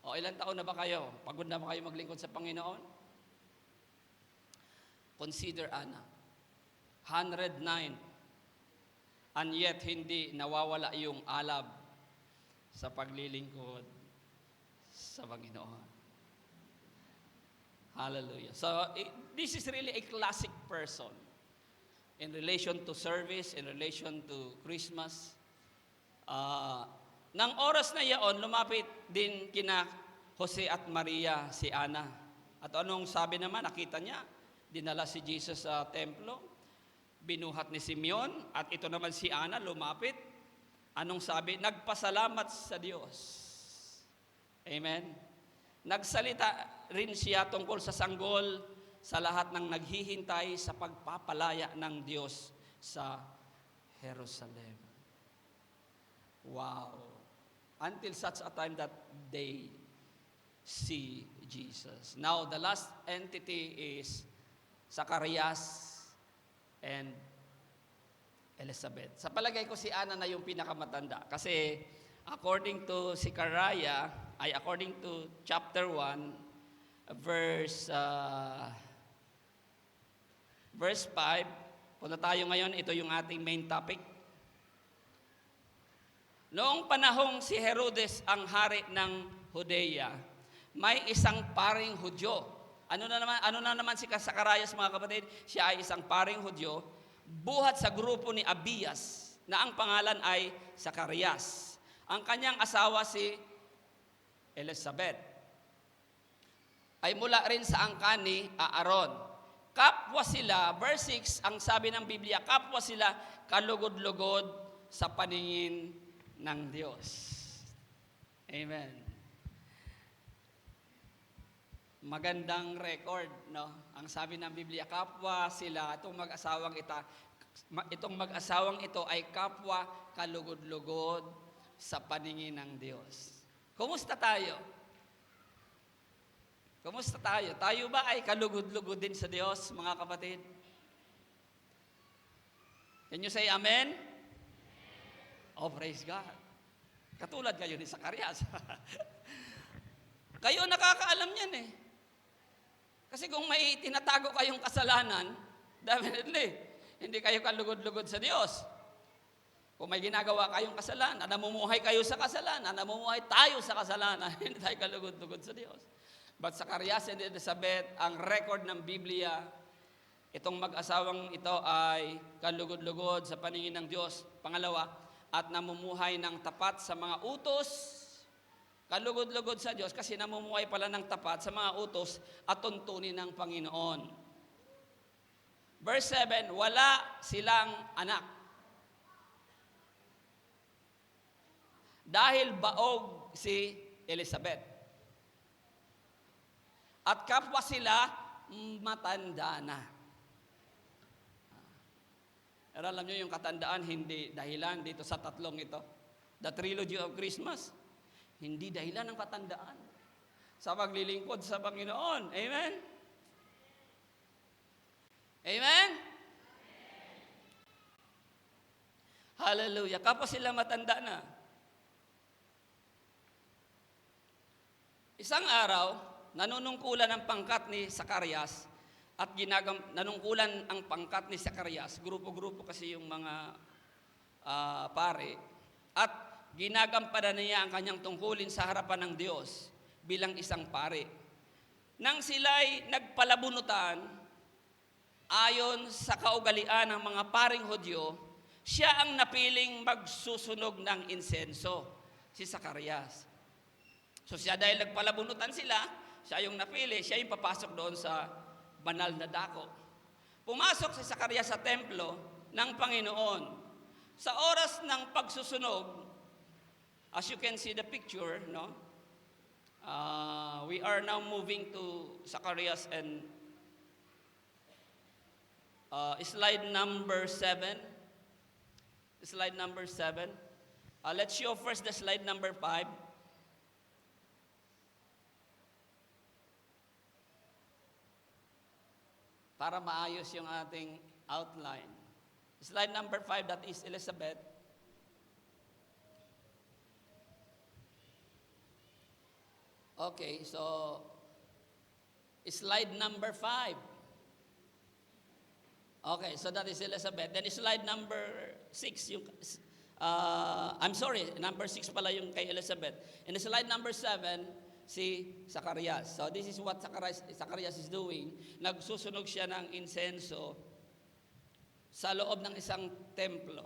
Speaker 1: O ilang taon na ba kayo? Pagod na ba kayo maglingkod sa Panginoon? Consider Ana. 109. And yet, hindi nawawala yung alab sa paglilingkod sa Panginoon. Hallelujah. So, this is really a classic person in relation to service, in relation to Christmas. Nang oras na iyon, lumapit din kina Jose at Maria si Ana. At anong sabi naman, nakita niya, dinala si Jesus sa templo, binuhat ni Simeon, at ito naman si Ana, lumapit. Anong sabi? Nagpasalamat sa Diyos. Amen. Nagsalita rin siya tungkol sa sanggol sa lahat ng naghihintay sa pagpapalaya ng Diyos sa Jerusalem. Wow. Until such a time that they see Jesus. Now, the last entity is Zacarias and Elizabeth. Sa palagay ko si Ana na yung pinakamatanda. Kasi according to according to chapter 1, verse 5, punta tayo ngayon, ito yung ating main topic. Noong panahong si Herodes ang hari ng Judea, may isang paring Hudyo. Ano na naman si Zacarias, mga kapatid? Siya ay isang paring Hudyo, buhat sa grupo ni Abias, na ang pangalan ay Zacarias. Ang kanyang asawa si Elizabeth ay mula rin sa angkan ni Aaron. Kapwa sila, verse 6, ang sabi ng Biblia, kapwa sila kalugod-lugod sa paningin ng Diyos. Amen. Magandang record, no? Ang sabi ng Biblia, kapwa sila, itong mag-asawang ito ay kapwa kalugod-lugod sa paningin ng Diyos. Kumusta tayo? Kumusta tayo? Tayo ba ay kalugod-lugod din sa Diyos, mga kapatid? Can you say amen? Oh, praise God. Katulad kayo ni Zacarias. Kayo nakakaalam yan eh. Kasi kung may tinatago kayong kasalanan, definitely, hindi kayo kalugod-lugod sa Diyos. Kung may ginagawa kayong kasalanan, namumuhay kayo sa kasalanan, namumuhay tayo sa kasalanan, hindi tayo kalugod-lugod sa Diyos. But Zacarias and Elizabeth, ang record ng Biblia Itong mag-asawang ito ay kalugod-lugod sa paningin ng Diyos. Pangalawa, at namumuhay ng tapat sa mga utos. Kalugod-lugod sa Diyos kasi namumuhay pala ng tapat sa mga utos at tuntunin ng Panginoon. Verse 7, wala silang anak. Dahil baog si Elizabeth. At kapwa sila matanda na. Pero alam nyo yung katandaan, hindi dahilan dito sa tatlong ito. The Trilogy of Christmas. Hindi dahilan ng katandaan. Sa paglilingkod sa Panginoon. Amen? Amen? Hallelujah. Kapwa sila matanda na. Isang araw, nanunungkulan ang pangkat ni Zacarias at nanungkulan ang pangkat ni Zacarias, grupo-grupo kasi yung mga pare, at ginagampanan niya ang kanyang tungkulin sa harapan ng Diyos bilang isang pare. Nang sila'y nagpalabunutan, ayon sa kaugalian ng mga paring Hudyo, siya ang napiling magsusunog ng insenso, si Zacarias. So siya dahil nagpalabunutan sila, siya yung napili, siya yung papasok doon sa banal na dako. Pumasok si Zacarias sa templo ng Panginoon. Sa oras ng pagsusunog, as you can see the picture, no? We are now moving to Zacarias and slide number 7. Slide number 7. Let's show first the slide number 5. Para maayos yung ating outline. Slide number 5, that is Elizabeth. Okay, so slide number 5. Okay, so that is Elizabeth. Then slide number 6, yung, I'm sorry, number 6 pala yung kay Elizabeth. And slide number 7, si Zacarias. So this is what Zacarias is doing. Nagsusunog siya ng insenso sa loob ng isang templo.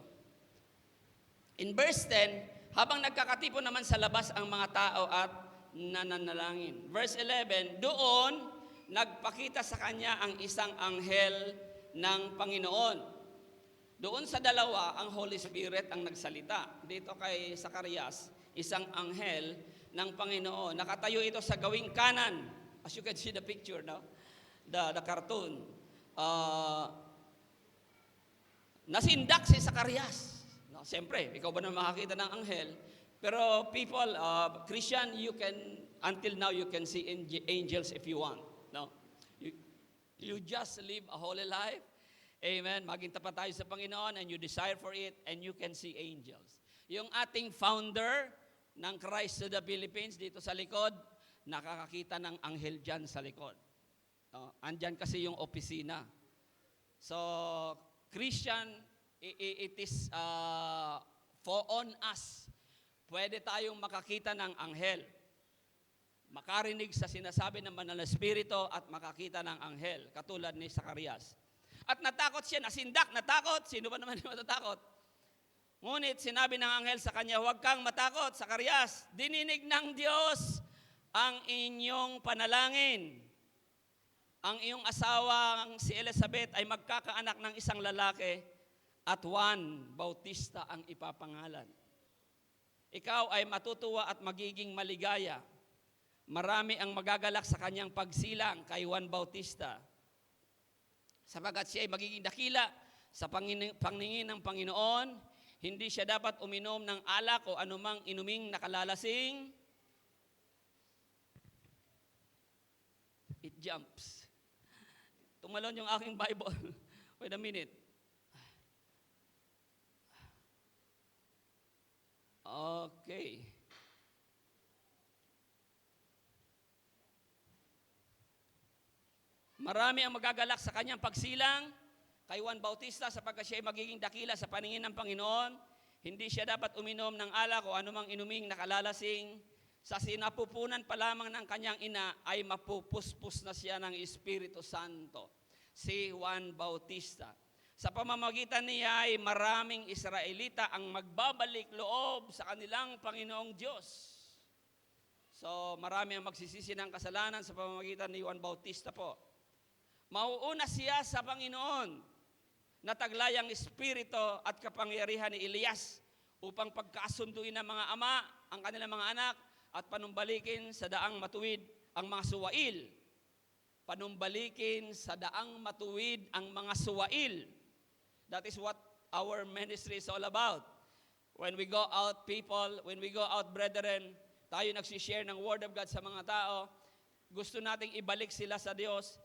Speaker 1: In verse 10, habang nagkakatipon naman sa labas ang mga tao at nananalangin. Verse 11, doon nagpakita sa kanya ang isang anghel ng Panginoon. Doon sa dalawa, ang Holy Spirit ang nagsalita. Dito kay Zacarias, isang anghel ng Panginoon. Nakatayo ito sa gawing kanan. As you can see the picture, no? The cartoon. Nasindak si Zacarias. No, siyempre, ikaw ba na makakita ng anghel? Pero people, Christian, until now, you can see angels if you want. No? You just live a holy life. Amen. Maging tapat tayo sa Panginoon and you desire for it and you can see angels. Yung ating founder ng Christ to the Philippines, dito sa likod, nakakakita ng anghel dyan sa likod. Andyan kasi yung opisina. So, Christian, it is for on us. Pwede tayong makakita ng anghel. Makarinig sa sinasabi ng Banal na Espiritu at makakita ng anghel, katulad ni Zacarias. At natakot siya, nasindak, natakot. Sino ba naman yung matatakot? Ngunit sinabi ng anghel sa kanya, huwag kang matakot, Zacarias. Dininig ng Diyos ang inyong panalangin. Ang iyong asawang si Elizabeth ay magkakaanak ng isang lalaki at Juan Bautista ang ipapangalan. Ikaw ay matutuwa at magiging maligaya. Marami ang magagalak sa kanyang pagsilang kay Juan Bautista. Sapagat siya ay magiging dakila sa paningin ng Panginoon, hindi siya dapat uminom ng alak o anumang inuming nakalalasing. It jumps. Tumalon yung aking Bible. Wait a minute. Okay. Marami ang magagalak sa kanyang pagsilang kay Juan Bautista sapagkat siya ay magiging dakila sa paningin ng Panginoon. Hindi siya dapat uminom ng alak o anumang inuming nakalalasing. Sa sinapupunan pa lamang ng kanyang ina ay mapupuspos na siya ng Espiritu Santo. si Juan Bautista. Sa pamamagitan niya ay maraming Israelita ang magbabalik loob sa kanilang Panginoong Diyos. So marami ang magsisisi ng kasalanan sa pamamagitan ni Juan Bautista po. Mauuna siya sa Panginoon na taglay ang espiritu at kapangyarihan ni Elias upang pagkasunduin ng mga ama ang kanilang mga anak at panumbalikin sa daang matuwid ang mga suwail. Panumbalikin sa daang matuwid ang mga suwail. That is what our ministry is all about. When we go out, people, when we go out, brethren, tayo nagsishare ng Word of God sa mga tao, gusto nating ibalik sila sa Diyos,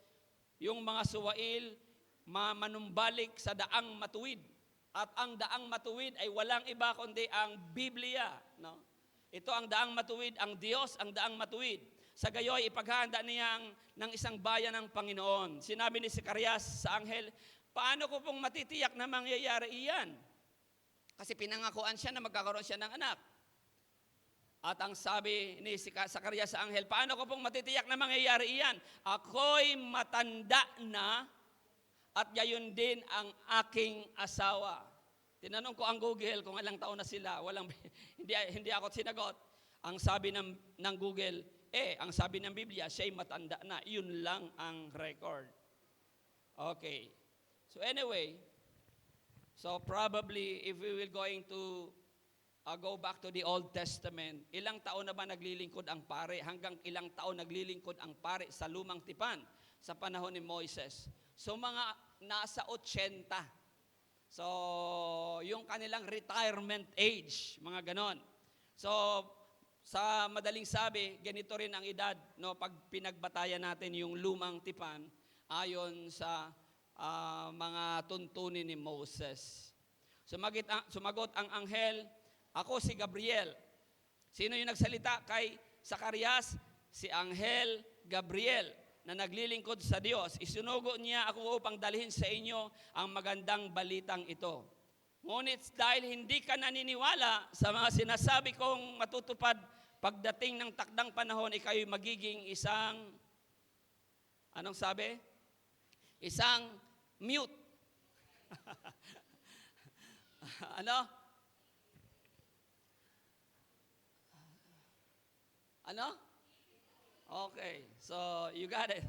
Speaker 1: yung mga suwail, manumbalik sa daang matuwid. At ang daang matuwid ay walang iba kundi ang Biblia. No? Ito ang daang matuwid, ang Diyos ang daang matuwid. Sa gayoy, ipaghahanda niya ng isang bayan ng Panginoon. Sinabi ni Zacarias sa anghel, paano ko pong matitiyak na mangyayari iyan? Kasi pinangakuan siya na magkakaroon siya ng anak. At ang sabi ni Zacarias sa anghel, paano ko pong matitiyak na mangyayari iyan? Ako'y matanda na at gayon din ang aking asawa. Tinanong ko ang Google kung ilang taon na sila. Hindi ako sinagot. Ang sabi ng Google, ang sabi ng Biblia, siya'y matanda na. Yun lang ang record. Okay. So anyway, so probably if we will going to go back to the Old Testament, ilang taon na ba naglilingkod ang pare? Hanggang ilang taon naglilingkod ang pare sa lumang tipan sa panahon ni Moises? So mga nasa 80. So yung kanilang retirement age, mga ganon. So sa madaling sabi, ganito rin ang edad, no, pag pinagbatayan natin yung lumang tipan ayon sa mga tuntunin ni Moses. Sumagot ang anghel, ako si Gabriel. Sino yung nagsalita kay Zacarias? Si Anghel Gabriel na naglilingkod sa Diyos. Isinugo niya ako upang dalhin sa inyo ang magandang balitang ito. Ngunit dahil hindi ka naniniwala sa mga sinasabi kong matutupad pagdating ng takdang panahon, ikaw magiging isang, anong sabi? Isang mute. Ano? Ano? Okay, so you got it.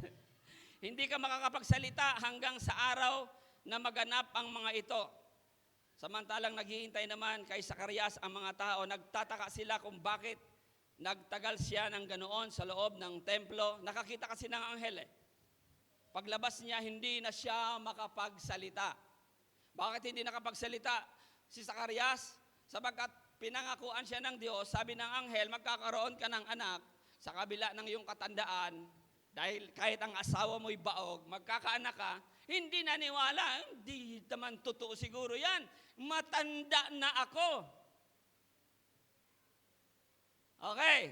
Speaker 1: Hindi ka makakapagsalita hanggang sa araw na maganap ang mga ito. Samantalang naghihintay naman kay Zacarias ang mga tao, nagtataka sila kung bakit nagtagal siya ng ganoon sa loob ng templo. Nakakita kasi ng anghel Paglabas niya, hindi na siya makapagsalita. Bakit hindi nakapagsalita si Zacarias? Sapagkat pinangakuan siya ng Diyos, sabi ng anghel, magkakaroon ka ng anak sa kabila ng iyong katandaan, dahil kahit ang asawa mo'y baog, magkakaanak ka, hindi naniwala, hindi naman totoo siguro yan. Matanda na ako. Okay.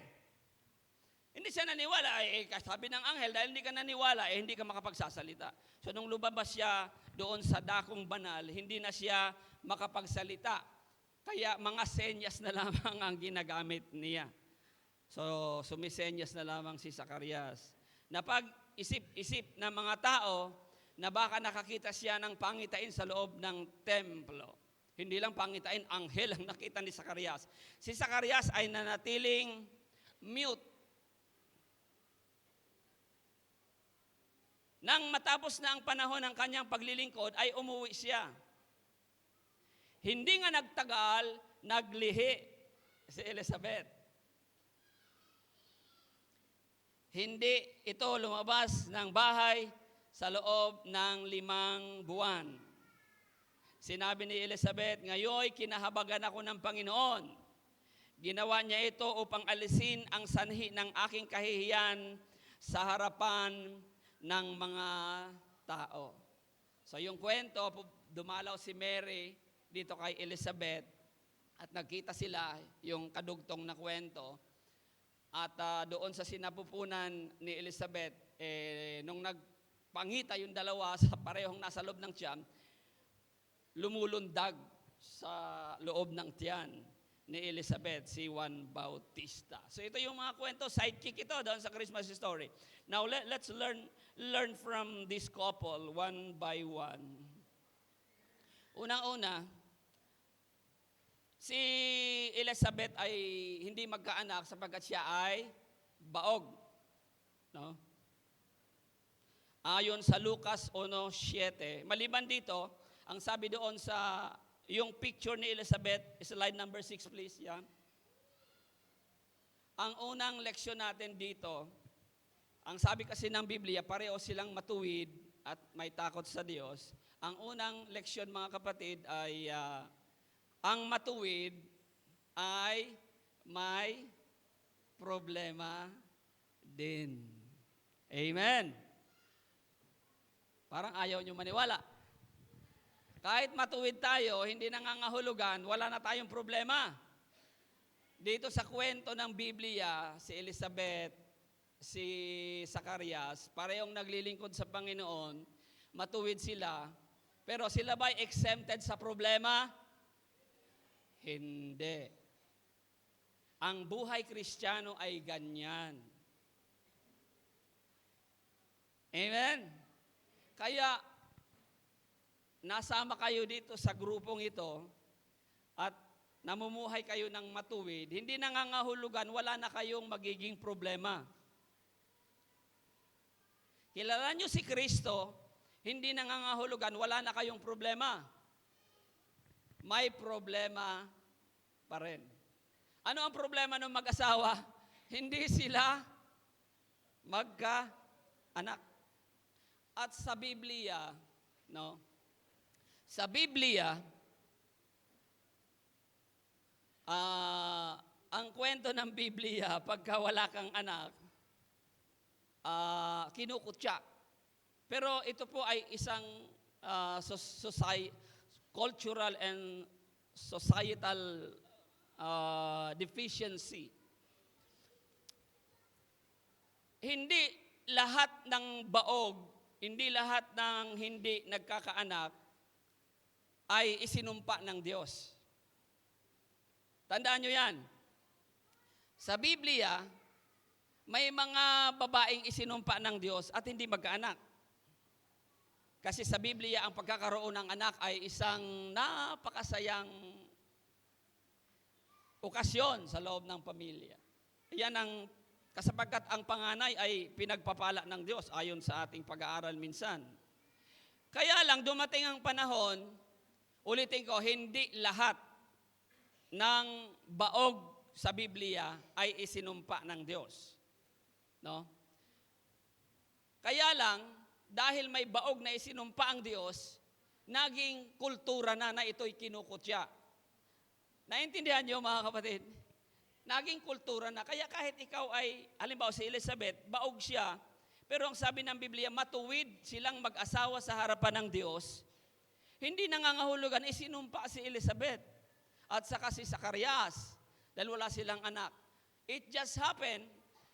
Speaker 1: Hindi siya naniwala. Sabi ng anghel, dahil hindi ka naniwala, hindi ka makapagsasalita. So nung lumabas siya doon sa dakong banal, hindi na siya makapagsalita. Kaya mga senyas na lamang ang ginagamit niya. So sumisenyas na lamang si Zacarias. Napag-isip-isip ng mga tao na baka nakakita siya ng pangitain sa loob ng templo. Hindi lang pangitain, anghel ang nakita ni Zacarias. Si Zacarias ay nanatiling mute. Nang matapos na ang panahon ng kanyang paglilingkod, ay umuwi siya. Hindi nga nagtagal, naglihi si Elizabeth. Hindi ito lumabas ng bahay sa loob ng 5 buwan. Sinabi ni Elizabeth, ngayon kinahabagan ako ng Panginoon. Ginawa niya ito upang alisin ang sanhi ng aking kahihiyan sa harapan ng mga tao. So yung kwento, dumalaw si Mary dito kay Elizabeth at nagkita sila yung kadugtong na kwento. At doon sa sinapupunan ni Elizabeth, nung nagpangita yung dalawa sa parehong nasa loob ng tiyan, lumulundag sa loob ng tiyan. ni Elizabeth, si Juan Bautista. So ito yung mga kwento, sidekick ito doon sa Christmas story. Now let's learn from this couple one by one. Unang-una, si Elizabeth ay hindi magkaanak sapagkat siya ay baog. No? Ayon sa Lucas 1:7, maliban dito, ang sabi doon sa yung picture ni Elizabeth, slide number 6 please, yan. Ang unang leksyon natin dito, ang sabi kasi ng Biblia, pareho silang matuwid at may takot sa Diyos. Ang unang leksyon mga kapatid ay ang matuwid ay may problema din. Amen. Parang ayaw nyo maniwala. Kahit matuwid tayo, hindi nangangahulugan, wala na tayong problema. Dito sa kwento ng Biblia, si Elizabeth, si Zacarias, parehong naglilingkod sa Panginoon, matuwid sila, pero sila ba'y exempted sa problema? Hindi. Ang buhay Kristiyano ay ganyan. Amen? Kaya, nasama kayo dito sa grupong ito at namumuhay kayo ng matuwid, hindi nangangahulugan, wala na kayong magiging problema. Kilala nyo si Kristo, hindi nangangahulugan, wala na kayong problema. May problema pa rin. Ano ang problema ng mag-asawa? Hindi sila magka-anak. At sa Biblia, no? Sa Biblia, ang kwento ng Biblia, pagka wala kang anak, kinukutya. Pero ito po ay isang cultural and societal deficiency. Hindi lahat ng baog, hindi lahat ng hindi nagkakaanak ay isinumpa ng Diyos. Tandaan nyo yan. Sa Biblia, may mga babaeng isinumpa ng Diyos at hindi magkaanak. Kasi sa Biblia, ang pagkakaroon ng anak ay isang napakasayang okasyon sa loob ng pamilya. Yan ang, kasapagkat ang panganay ay pinagpapala ng Diyos ayon sa ating pag-aaral minsan. Kaya lang, dumating ang panahon, ulitin ko, hindi lahat ng baog sa Biblia ay isinumpa ng Diyos. No? Kaya lang, dahil may baog na isinumpa ang Diyos, naging kultura na ito'y kinukutya. Naintindihan niyo mga kapatid? Naging kultura na. Kaya kahit ikaw ay, halimbawa si Elizabeth, baog siya, pero ang sabi ng Biblia, matuwid silang mag-asawa sa harapan ng Diyos, hindi nangangahulugan, isinumpa si Elizabeth at saka si Zacarias dahil wala silang anak. It just happened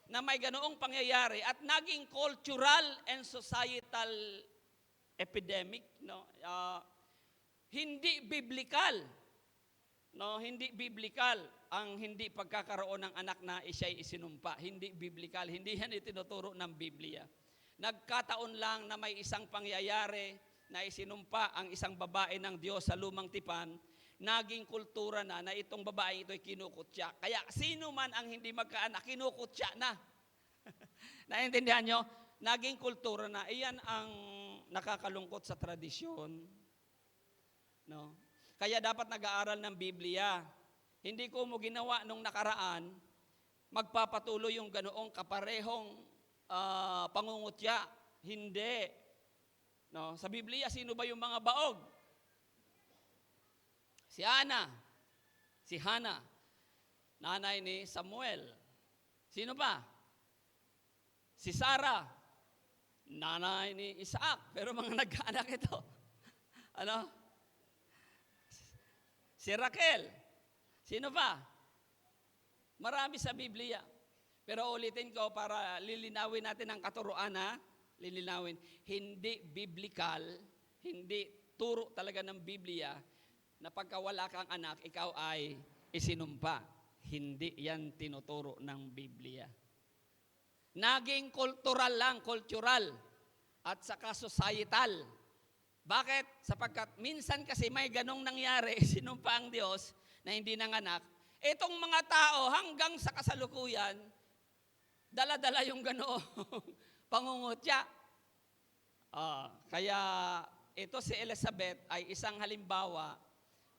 Speaker 1: na may ganoong pangyayari at naging cultural and societal epidemic. No? Hindi biblical. No? Hindi biblical ang hindi pagkakaroon ng anak na siya'y isinumpa. Hindi biblical. Hindi yan itinuturo ng Biblia. Nagkataon lang na may isang pangyayari na isinumpa ang isang babae ng Diyos sa lumang tipan, naging kultura na itong babae ito'y kinukutya. Kaya sino man ang hindi magkaanak, kinukutya na. Naintindihan nyo? Naging kultura na. Iyan ang nakakalungkot sa tradisyon. No? Kaya dapat nag-aaral ng Biblia. Hindi ko mo ginawa nung nakaraan, magpapatuloy yung ganoong kaparehong pangungutya. Hindi. No, sa Biblia, sino ba yung mga baog? Si Hana. Si Hana. Nanay ni Samuel. Sino pa? Si Sarah. Nanay ni Isaac. Pero mga nagkaanak ito. Ano? Si Raquel. Sino pa? Marami sa Biblia. Pero ulitin ko para lilinawin natin ang katuruan, ha? Lilinawin, hindi biblical, hindi turo talaga ng Biblia na pagka wala kang anak, ikaw ay isinumpa. Hindi yan tinuturo ng Biblia. Naging cultural, at saka societal. Bakit? Sapagkat minsan kasi may ganong nangyari, sinumpa ang Diyos na hindi nanganak. Itong mga tao hanggang sa kasalukuyan, dala-dala yung ganoong pangungutya. Kaya ito si Elizabeth ay isang halimbawa,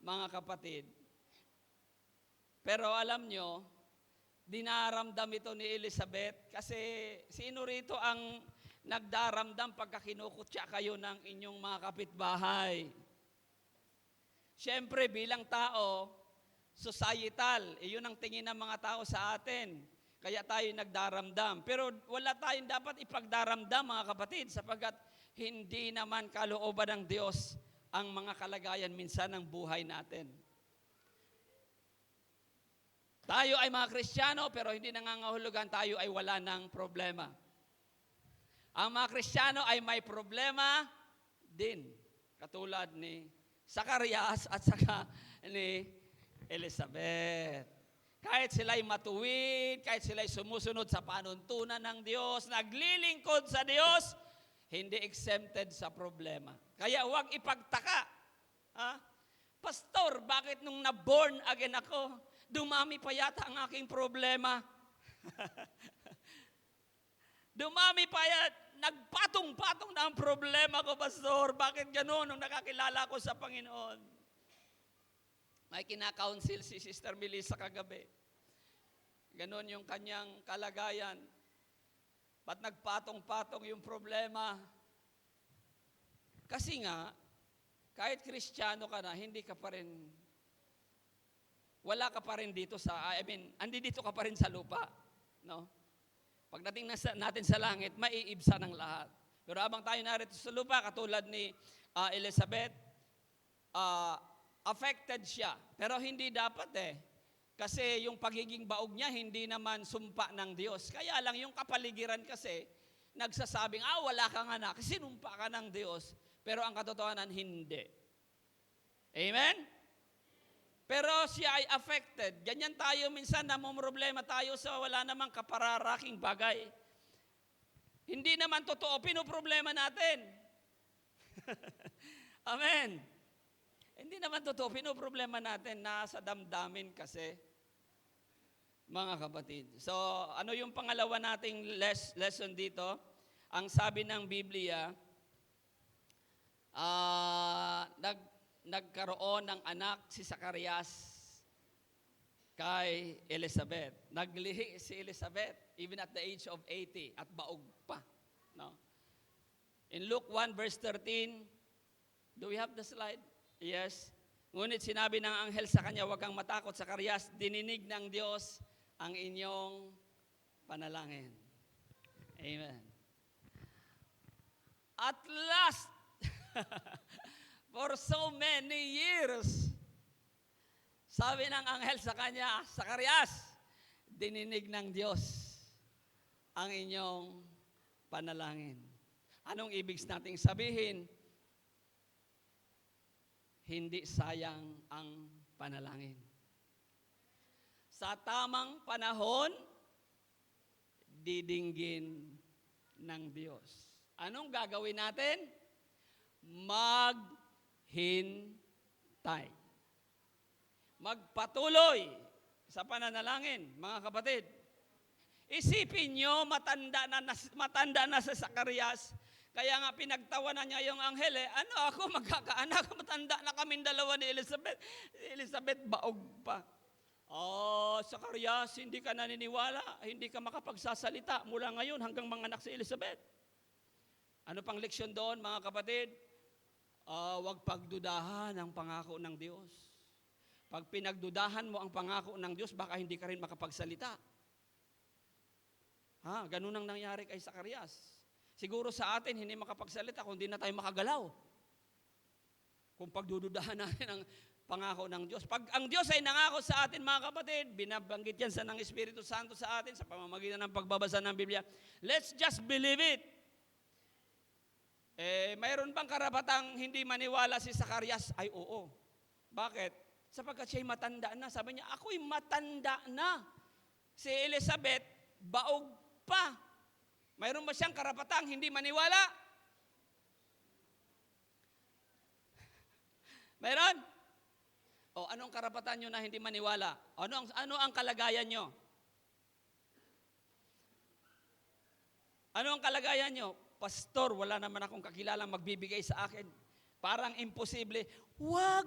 Speaker 1: mga kapatid. Pero alam nyo, dinaramdam ito ni Elizabeth kasi sino rito ang nagdaramdam pagka kinukutya kayo ng inyong mga kapitbahay? Siyempre, bilang tao, societal, yun ang tingin ng mga tao sa atin. Kaya tayo nagdaramdam. Pero wala tayong dapat ipagdaramdam, mga kapatid, sapagkat hindi naman kalooban ng Diyos ang mga kalagayan minsan ng buhay natin. Tayo ay mga Kristiyano, pero hindi nangangahulugan tayo ay wala ng problema. Ang mga Kristiyano ay may problema din, katulad ni Zacarias at saka ni Elizabeth. Kahit sila'y matuwid, kahit sila'y sumusunod sa panuntunan ng Diyos, naglilingkod sa Diyos, hindi exempted sa problema. Kaya huwag ipagtaka. Pastor, bakit nung na-born again ako, dumami pa yata ang aking problema? Dumami pa yata, nagpatong-patong na ang problema ko, Pastor. Bakit gano'n nung nakakilala ko sa Panginoon? May kinakounsel si Sister Melissa kagabi. Ganon yung kanyang kalagayan. Ba't nagpatong-patong yung problema? Kasi nga, kahit Kristiyano ka na, hindi ka pa rin, wala ka pa rin dito andi dito ka pa rin sa lupa. No? Pagdating natin sa langit, maiibsa ng lahat. Pero habang tayo narito sa lupa, katulad ni Elizabeth, affected siya. Pero hindi dapat Kasi yung pagiging baog niya, hindi naman sumpa ng Diyos. Kaya lang yung kapaligiran kasi, nagsasabing, wala kang anak, sinumpa ka ng Diyos. Pero ang katotohanan, hindi. Amen? Pero siya ay affected. Ganyan tayo minsan, namumroblema tayo sa wala namang kapararaking bagay. Hindi naman totoo, pinoproblema natin. Amen. Hindi naman totoo, pinoproblema natin, nasa damdamin kasi, mga kapatid. So, ano yung pangalawa nating lesson dito? Ang sabi ng Biblia, nagkaroon ng anak si Zacarias kay Elizabeth. Naglihi si Elizabeth even at the age of 80 at baog pa. No? In Luke 1 verse 13, do we have the slide? Yes. Ngunit sinabi ng anghel sa kanya, huwag kang matakot, Zacarias, dininig ng Diyos ang inyong panalangin. Amen. At last, for so many years, sabi ng anghel sa kanya, Zacarias, dininig ng Diyos ang inyong panalangin. Anong ibig nating sabihin? Hindi sayang ang panalangin. Sa tamang panahon, didinggin ng Diyos. Anong gagawin natin? Maghintay. Magpatuloy sa pananalangin, mga kapatid. Isipin nyo, matanda na sa Zacarias. Kaya nga pinagtawanan niya yung anghel, ano ako magkakaanak, matanda na kaming dalawa ni Elizabeth. Elizabeth baog pa. Zacarias, hindi ka naniniwala, hindi ka makapagsasalita mula ngayon hanggang manganak si Elizabeth. Ano pang leksyon doon, mga kapatid? Huwag pagdudahan ang pangako ng Diyos. Pag pinagdudahan mo ang pangako ng Diyos, baka hindi ka rin makapagsalita. Ganun ang nangyari kay Zacarias. Siguro sa atin, hindi makapagsalita kung hindi na tayo makagalaw. Kung pagdududahan natin ang pangako ng Diyos. Pag ang Diyos ay nangako sa atin, mga kapatid, binabanggit yan ng Espiritu Santo sa atin sa pamamagitan ng pagbabasa ng Biblia. Let's just believe it. Mayroon bang karapatang hindi maniwala si Zacarias? Ay, oo. Bakit? sapagkat siya'y matanda na. Sabi niya, ako'y matanda na. Si Elizabeth, baog pa. Mayroon ba siyang karapatang hindi maniwala? Mayroon? O anong karapatan nyo na hindi maniwala? Ano ang kalagayan nyo? Ano ang kalagayan nyo? Pastor, wala naman akong kakilalang magbibigay sa akin. Parang imposible. Wag!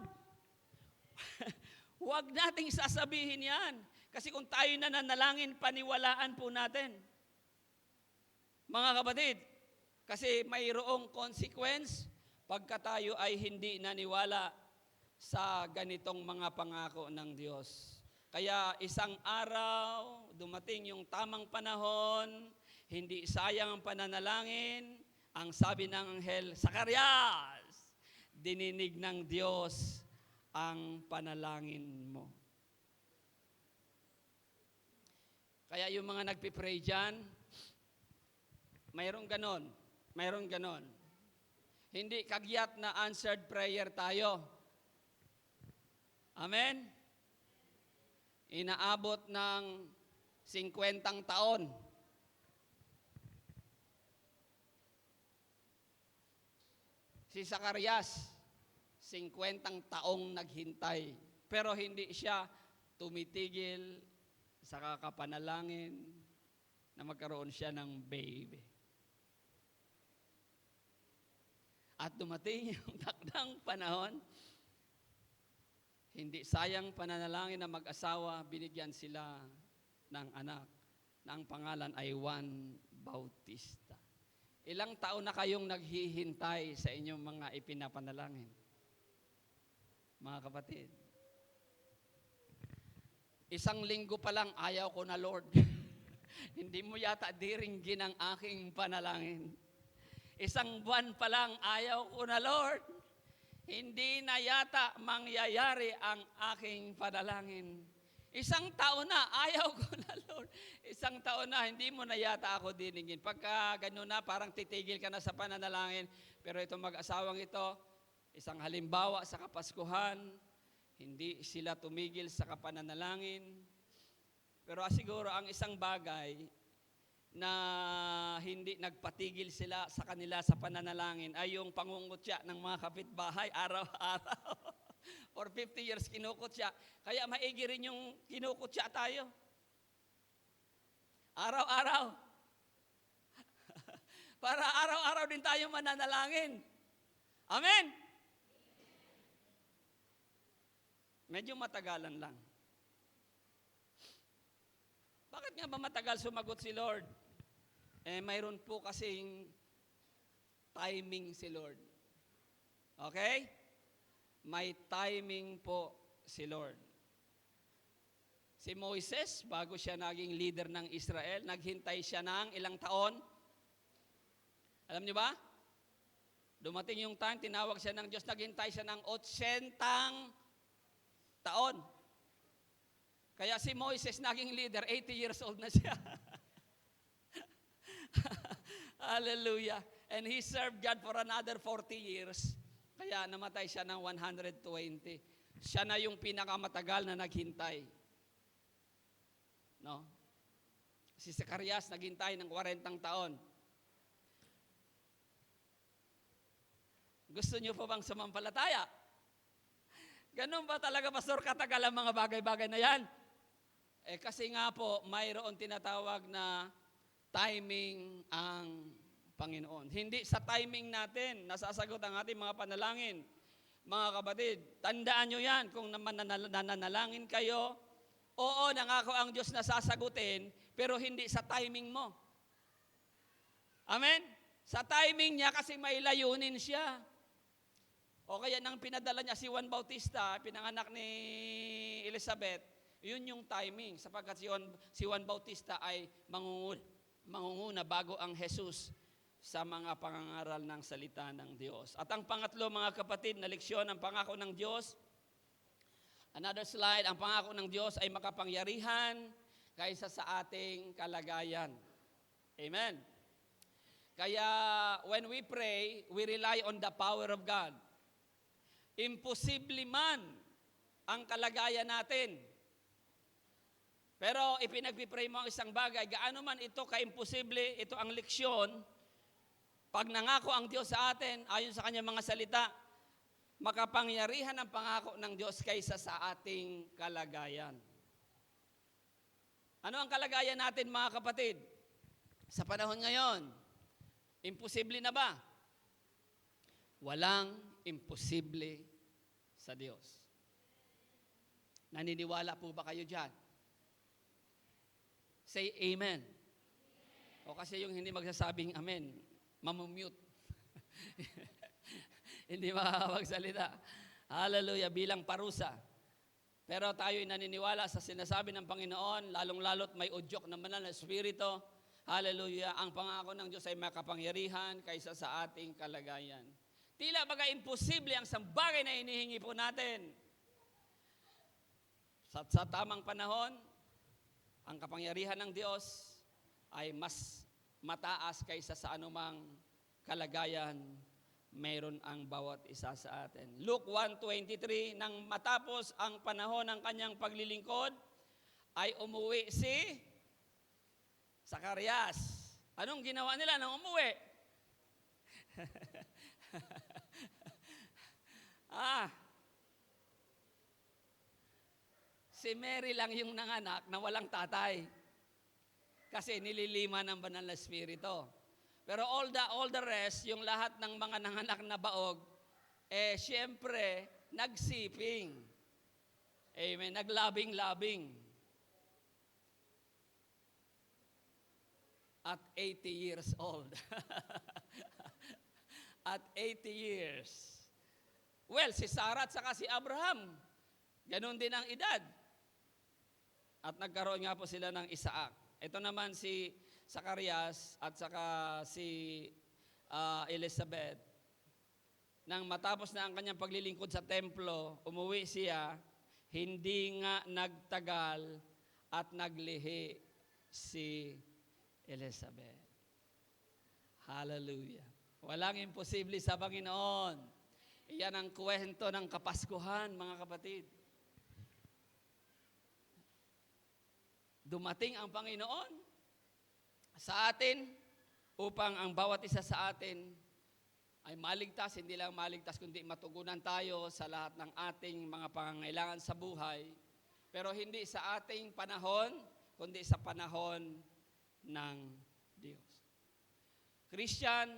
Speaker 1: Wag nating sasabihin yan. Kasi kung tayo nananalangin, paniwalaan po natin. Mga kapatid, kasi mayroong consequence pagka tayo ay hindi naniwala sa ganitong mga pangako ng Diyos. Kaya isang araw, dumating yung tamang panahon, hindi sayang ang pananalangin. Ang sabi ng anghel, Zacarias, dininig ng Diyos ang panalangin mo. Kaya yung mga nagpipray dyan, mayroong ganon. Hindi kagyat na answered prayer tayo. Amen? Inaabot ng 50 taon. Si Zacarias, 50 taong naghintay. Pero hindi siya tumitigil sa kakapanalangin na magkaroon siya ng baby. At dumating yung takdang panahon, hindi sayang pananalangin na mag-asawa, binigyan sila ng anak na ang pangalan ay Juan Bautista. Ilang taon na kayong naghihintay sa inyong mga ipinapanalangin? Mga kapatid, 1 linggo pa lang, ayaw ko na, Lord. Hindi mo yata diringgin ang aking panalangin. 1 buwan pa lang, ayaw ko na, Lord. Hindi na yata mangyayari ang aking panalangin. 1 taon na, ayaw ko na, Lord. 1 taon na, hindi mo na yata ako diningin. Pagka gano'n na, parang titigil ka na sa pananalangin. Pero itong mag-asawang ito, isang halimbawa sa Kapaskuhan, hindi sila tumigil sa kapananalangin. Pero siguro ang isang bagay na hindi nagpatigil sila sa kanila sa pananalangin ay yung pangungutya ng mga kapitbahay araw-araw. For 50 years kinukutya. Kaya maigi rin yung kinukutya tayo. Araw-araw. Para araw-araw din tayo mananalangin. Amen? Medyo matagalan lang. Bakit nga ba matagal sumagot si Lord? Mayroon po kasing timing si Lord. Okay? May timing po si Lord. Si Moises, bago siya naging leader ng Israel, naghintay siya ng ilang taon? Alam niyo ba? Dumating yung time, tinawag siya ng Diyos, naghintay siya ng 80 taon. Kaya si Moises, naging leader, 80 years old na siya. Hallelujah. And he served God for another 40 years. Kaya namatay siya ng 120. Siya na yung pinakamatagal na naghintay. No? Si Zacarias naghintay ng 40 taon. Gusto niyo po bang sumampalataya? Ganun ba talaga, Pastor, katagal ang mga bagay-bagay na yan? Kasi nga po, mayroon tinatawag na timing ang Panginoon. Hindi sa timing natin nasasagot ang ating mga panalangin. Mga kapatid, tandaan nyo yan. Kung nananalangin kayo, oo, nangako ang Diyos na sasagutin, pero hindi sa timing mo. Amen? Sa timing niya kasi may layunin siya. O kaya nang pinadala niya si Juan Bautista, pinanganak ni Elizabeth, yun yung timing. Sapagkat si Juan Bautista ay mangunguna bago ang Jesus sa mga pangangaral ng salita ng Diyos. At ang pangatlo, mga kapatid, na leksyon, ang pangako ng Diyos. Another slide, ang pangako ng Diyos ay makapangyarihan kaysa sa ating kalagayan. Amen. Kaya when we pray, we rely on the power of God. Imposible man ang kalagayan natin. Pero ipinagpipray mo ang isang bagay, gaano man ito kaimposible, ito ang leksyon, pag nangako ang Diyos sa atin, ayon sa kanyang mga salita, makapangyarihan ang pangako ng Diyos kaysa sa ating kalagayan. Ano ang kalagayan natin, mga kapatid? Sa panahon ngayon, imposible na ba? Walang imposible sa Diyos. Naniniwala po ba kayo dyan? Say amen. O kasi yung hindi magsasabing amen, mamumute. Hindi makakapagsalita. Hallelujah, bilang parusa. Pero tayo'y naniniwala sa sinasabi ng Panginoon, lalong-lalot may udyok na banal na Espiritu. Hallelujah, ang pangako ng Diyos ay makapangyarihan kaysa sa ating kalagayan. Tila baga imposible ang isang bagay na hinihingi po natin. Sa tamang panahon, ang kapangyarihan ng Diyos ay mas mataas kaysa sa anumang kalagayan meron ang bawat isa sa atin. Luke 1:23, nang matapos ang panahon ng kanyang paglilingkod, ay umuwi si Zacarias. Anong ginawa nila nang umuwi? Si Mary lang yung nanganak na walang tatay. Kasi nililima ng banal na Espiritu. Pero all the rest, yung lahat ng mga nanganak na baog, siyempre, nagsiping. Amen. Naglabing-labing. At 80 years old. At 80 years. Well, si Sarah at saka si Abraham, ganun din ang edad. At nagkaroon nga po sila ng Isaac. Ito naman si Zacarias at saka si Elizabeth. Nang matapos na ang kanyang paglilingkod sa templo, umuwi siya, hindi nga nagtagal at naglihi si Elizabeth. Hallelujah. Walang imposible sa Panginoon. Iyan ang kwento ng Kapaskuhan, mga kapatid. Dumating ang Panginoon sa atin upang ang bawat isa sa atin ay maligtas, hindi lang maligtas kundi matugunan tayo sa lahat ng ating mga pangangailangan sa buhay, pero hindi sa ating panahon, kundi sa panahon ng Diyos. Christian,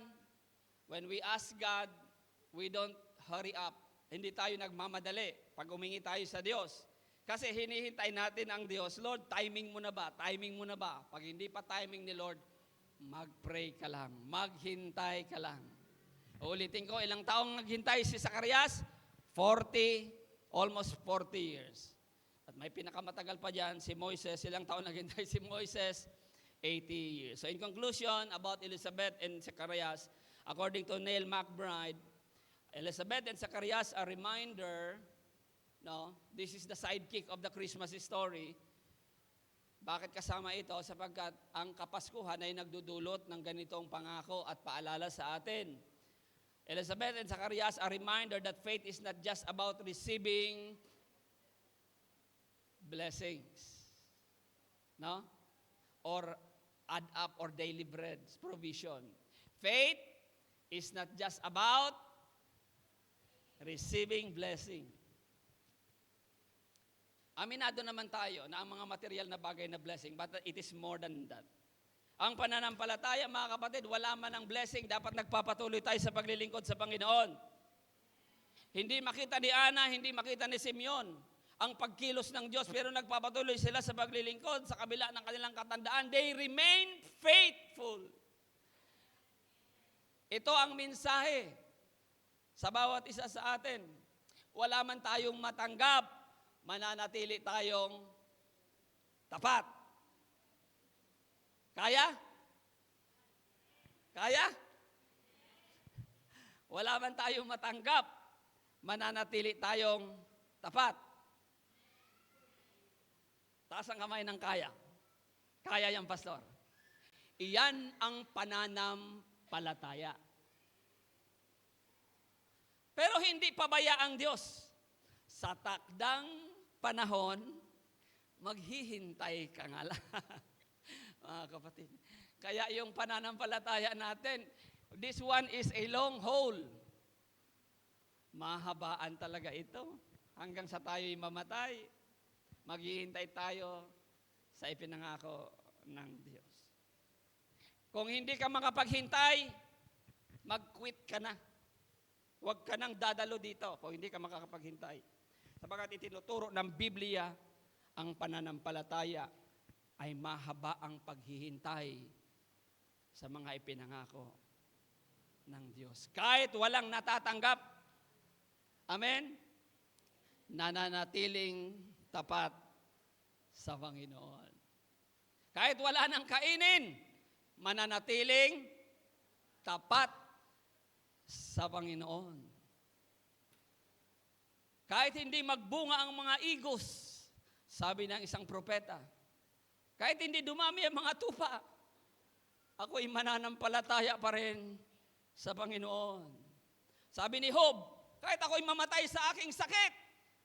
Speaker 1: when we ask God, we don't hurry up. Hindi tayo nagmamadali pag humingi tayo sa Diyos. Kasi hinihintay natin ang Diyos, Lord, timing mo na ba? Timing mo na ba? Pag hindi pa timing ni Lord, mag-pray ka lang. Maghintay ka lang. Uulitin ko, ilang taong naghintay si Zacarias? 40, almost 40 years. At may pinakamatagal pa dyan, si Moises. Ilang taong naghintay si Moises? 80 years. So in conclusion, about Elizabeth and Zacarias, according to Neil McBride, Elizabeth and Zacarias are a reminder. No, this is the sidekick of the Christmas story. Bakit kasama ito? Sapagkat ang Kapaskuhan ay nagdudulot ng ganitong pangako at paalala sa atin. Elizabeth and Zacarias are a reminder that faith is not just about receiving blessings, no? Or add up or daily bread provision. Faith is not just about receiving blessing. Aminado naman tayo na ang mga material na bagay na blessing, but it is more than that. Ang pananampalataya, mga kapatid, wala man ang blessing, dapat nagpapatuloy tayo sa paglilingkod sa Panginoon. Hindi makita ni Ana, hindi makita ni Simeon ang pagkilos ng Diyos, pero nagpapatuloy sila sa paglilingkod sa kabila ng kanilang katandaan. They remain faithful. Ito ang mensahe sa bawat isa sa atin. Wala man tayong matanggap, mananatili tayong tapat. Kaya? Kaya? Wala man tayong matanggap, mananatili tayong tapat. Taas ang kamay ng kaya. Kaya yan, pastor. Iyan ang pananampalataya. Pero hindi pabaya ang Diyos. Sa takdang panahon, maghihintay ka nga lang. Mga kapatid. Kaya yung pananampalataya natin, this one is a long haul. Mahabaan talaga ito. Hanggang sa tayo'y mamatay, maghihintay tayo sa ipinangako ng Diyos. Kung hindi ka makapaghintay, mag-quit ka na. Huwag ka nang dadalo dito kung hindi ka makakapaghintay. Sapagkat itinuturo ng Biblia, ang pananampalataya ay mahaba ang paghihintay sa mga ipinangako ng Diyos. Kahit walang natatanggap, amen, nananatiling tapat sa Panginoon. Kahit wala nang kainin, mananatiling tapat sa Panginoon. Kahit hindi magbunga ang mga igos, sabi ng isang propeta, kahit hindi dumami ang mga tupa, ako'y mananampalataya pa rin sa Panginoon. Sabi ni Job, kahit ako'y mamatay sa aking sakit,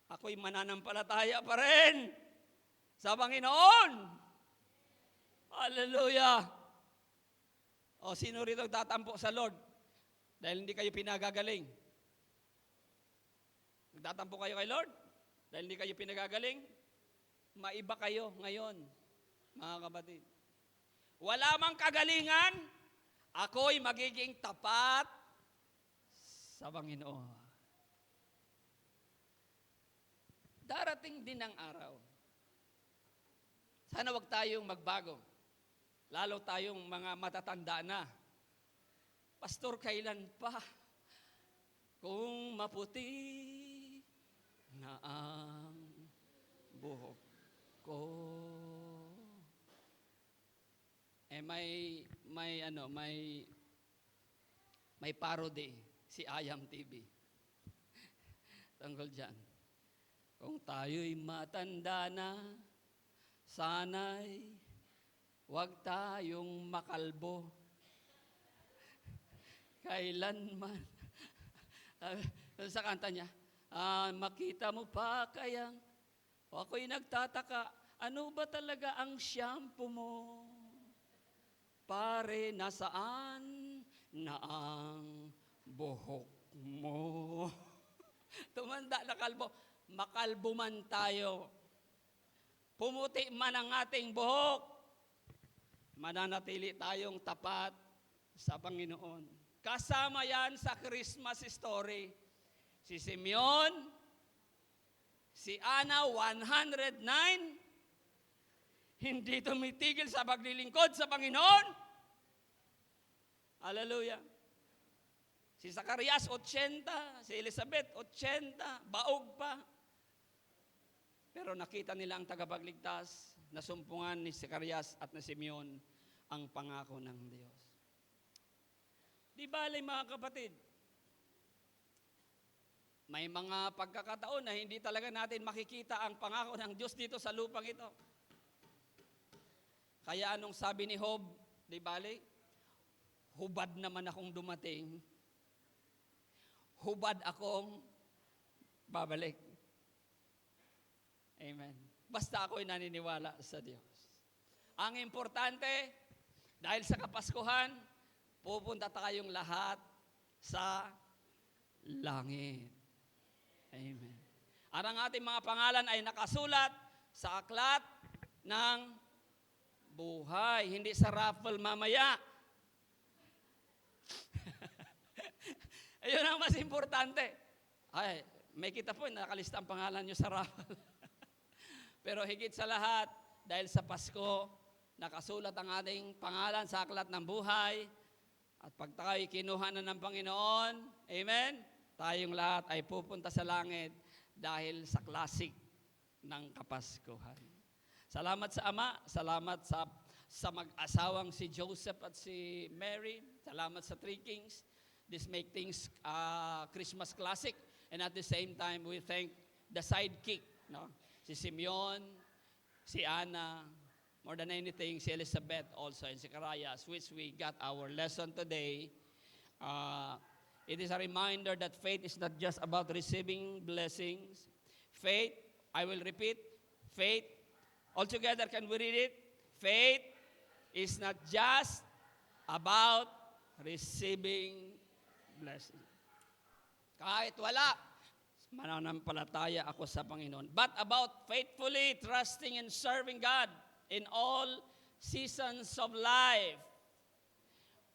Speaker 1: ako'y mananampalataya pa rin sa Panginoon. Hallelujah! O sino rito tatampo sa Lord dahil hindi kayo pinagagaling? Nagtatampo kayo kay Lord dahil hindi kayo pinagagaling? Maiba kayo ngayon, mga kapatid. Wala mang kagalingan, ako'y magiging tapat sa Panginoon. Darating din ang araw. Sana wag tayong magbago. Lalo tayong mga matatanda na. Pastor, kailan pa? Kung maputi na ang buhok ko. May parody si Ayam TV. Tungkol diyan. Kung tayo'y matanda na, sana'y wag tayong makalbo. Kailanman. Sa kanta niya, makita mo pa kayang, ako'y nagtataka, ano ba talaga ang shampoo mo? Pare, nasaan na ang buhok mo? Tumanda na kalbo. Makalbo man tayo. Pumuti man ang ating buhok. Mananatili tayong tapat sa Panginoon. Kasama yan sa Christmas story. Si Simeon, si Ana, 109, hindi tumitigil sa paglilingkod sa Panginoon. Hallelujah. Si Zacarias, 80. Si Elizabeth, 80. Baog pa. Pero nakita nila ang tagapagligtas, nasumpungan ni Zacarias at ni Simeon ang pangako ng Diyos. Di bale mga kapatid, may mga pagkakataon na hindi talaga natin makikita ang pangako ng Diyos dito sa lupang ito. Kaya anong sabi ni Job, di bale, hubad naman akong dumating, hubad akong babalik. Amen. Basta ako'y naniniwala sa Diyos. Ang importante, dahil sa Kapaskuhan, pupunta tayong lahat sa langit. Amen. At ang ating mga pangalan ay nakasulat sa aklat ng buhay, hindi sa raffle mamaya. Ayun ang mas importante. Ay, may kita po, nakalista ang pangalan nyo sa raffle. Pero higit sa lahat, dahil sa Pasko, nakasulat ang ating pangalan sa aklat ng buhay. At pag tayo'y kinuha na ng Panginoon, amen, tayong lahat ay pupunta sa langit dahil sa classic ng Kapaskuhan. Salamat sa Ama, salamat sa mag-asawang si Joseph at si Mary, salamat sa Three Kings. This make things Christmas classic. And at the same time, we thank the sidekick, no? Si Simeon, si Ana, more than anything, si Elizabeth also, and si Zacarias, which we got our lesson today. It is a reminder that faith is not just about receiving blessings. Faith, I will repeat, faith. Altogether, can we read it? Faith is not just about receiving blessing. Kahit wala, mananampalataya ako sa Panginoon. But about faithfully trusting and serving God in all seasons of life.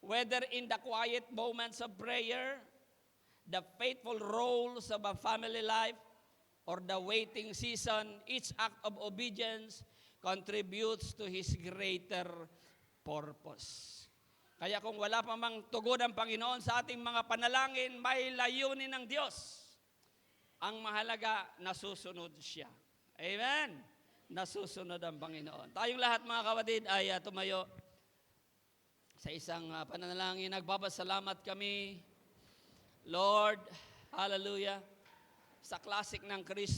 Speaker 1: Whether in the quiet moments of prayer, the faithful roles of a family life, or the waiting season, each act of obedience contributes to His greater purpose. Kaya kung wala pa mang tugon ng Panginoon sa ating mga panalangin, may layunin ng Diyos. Ang mahalaga, nasusunod siya. Amen? Nasusunod ang Panginoon. Tayong lahat mga kapatid ay tumayo sa isang pananalangin. Nagpapasalamat kami, Lord, hallelujah, sa classic ng Kristo.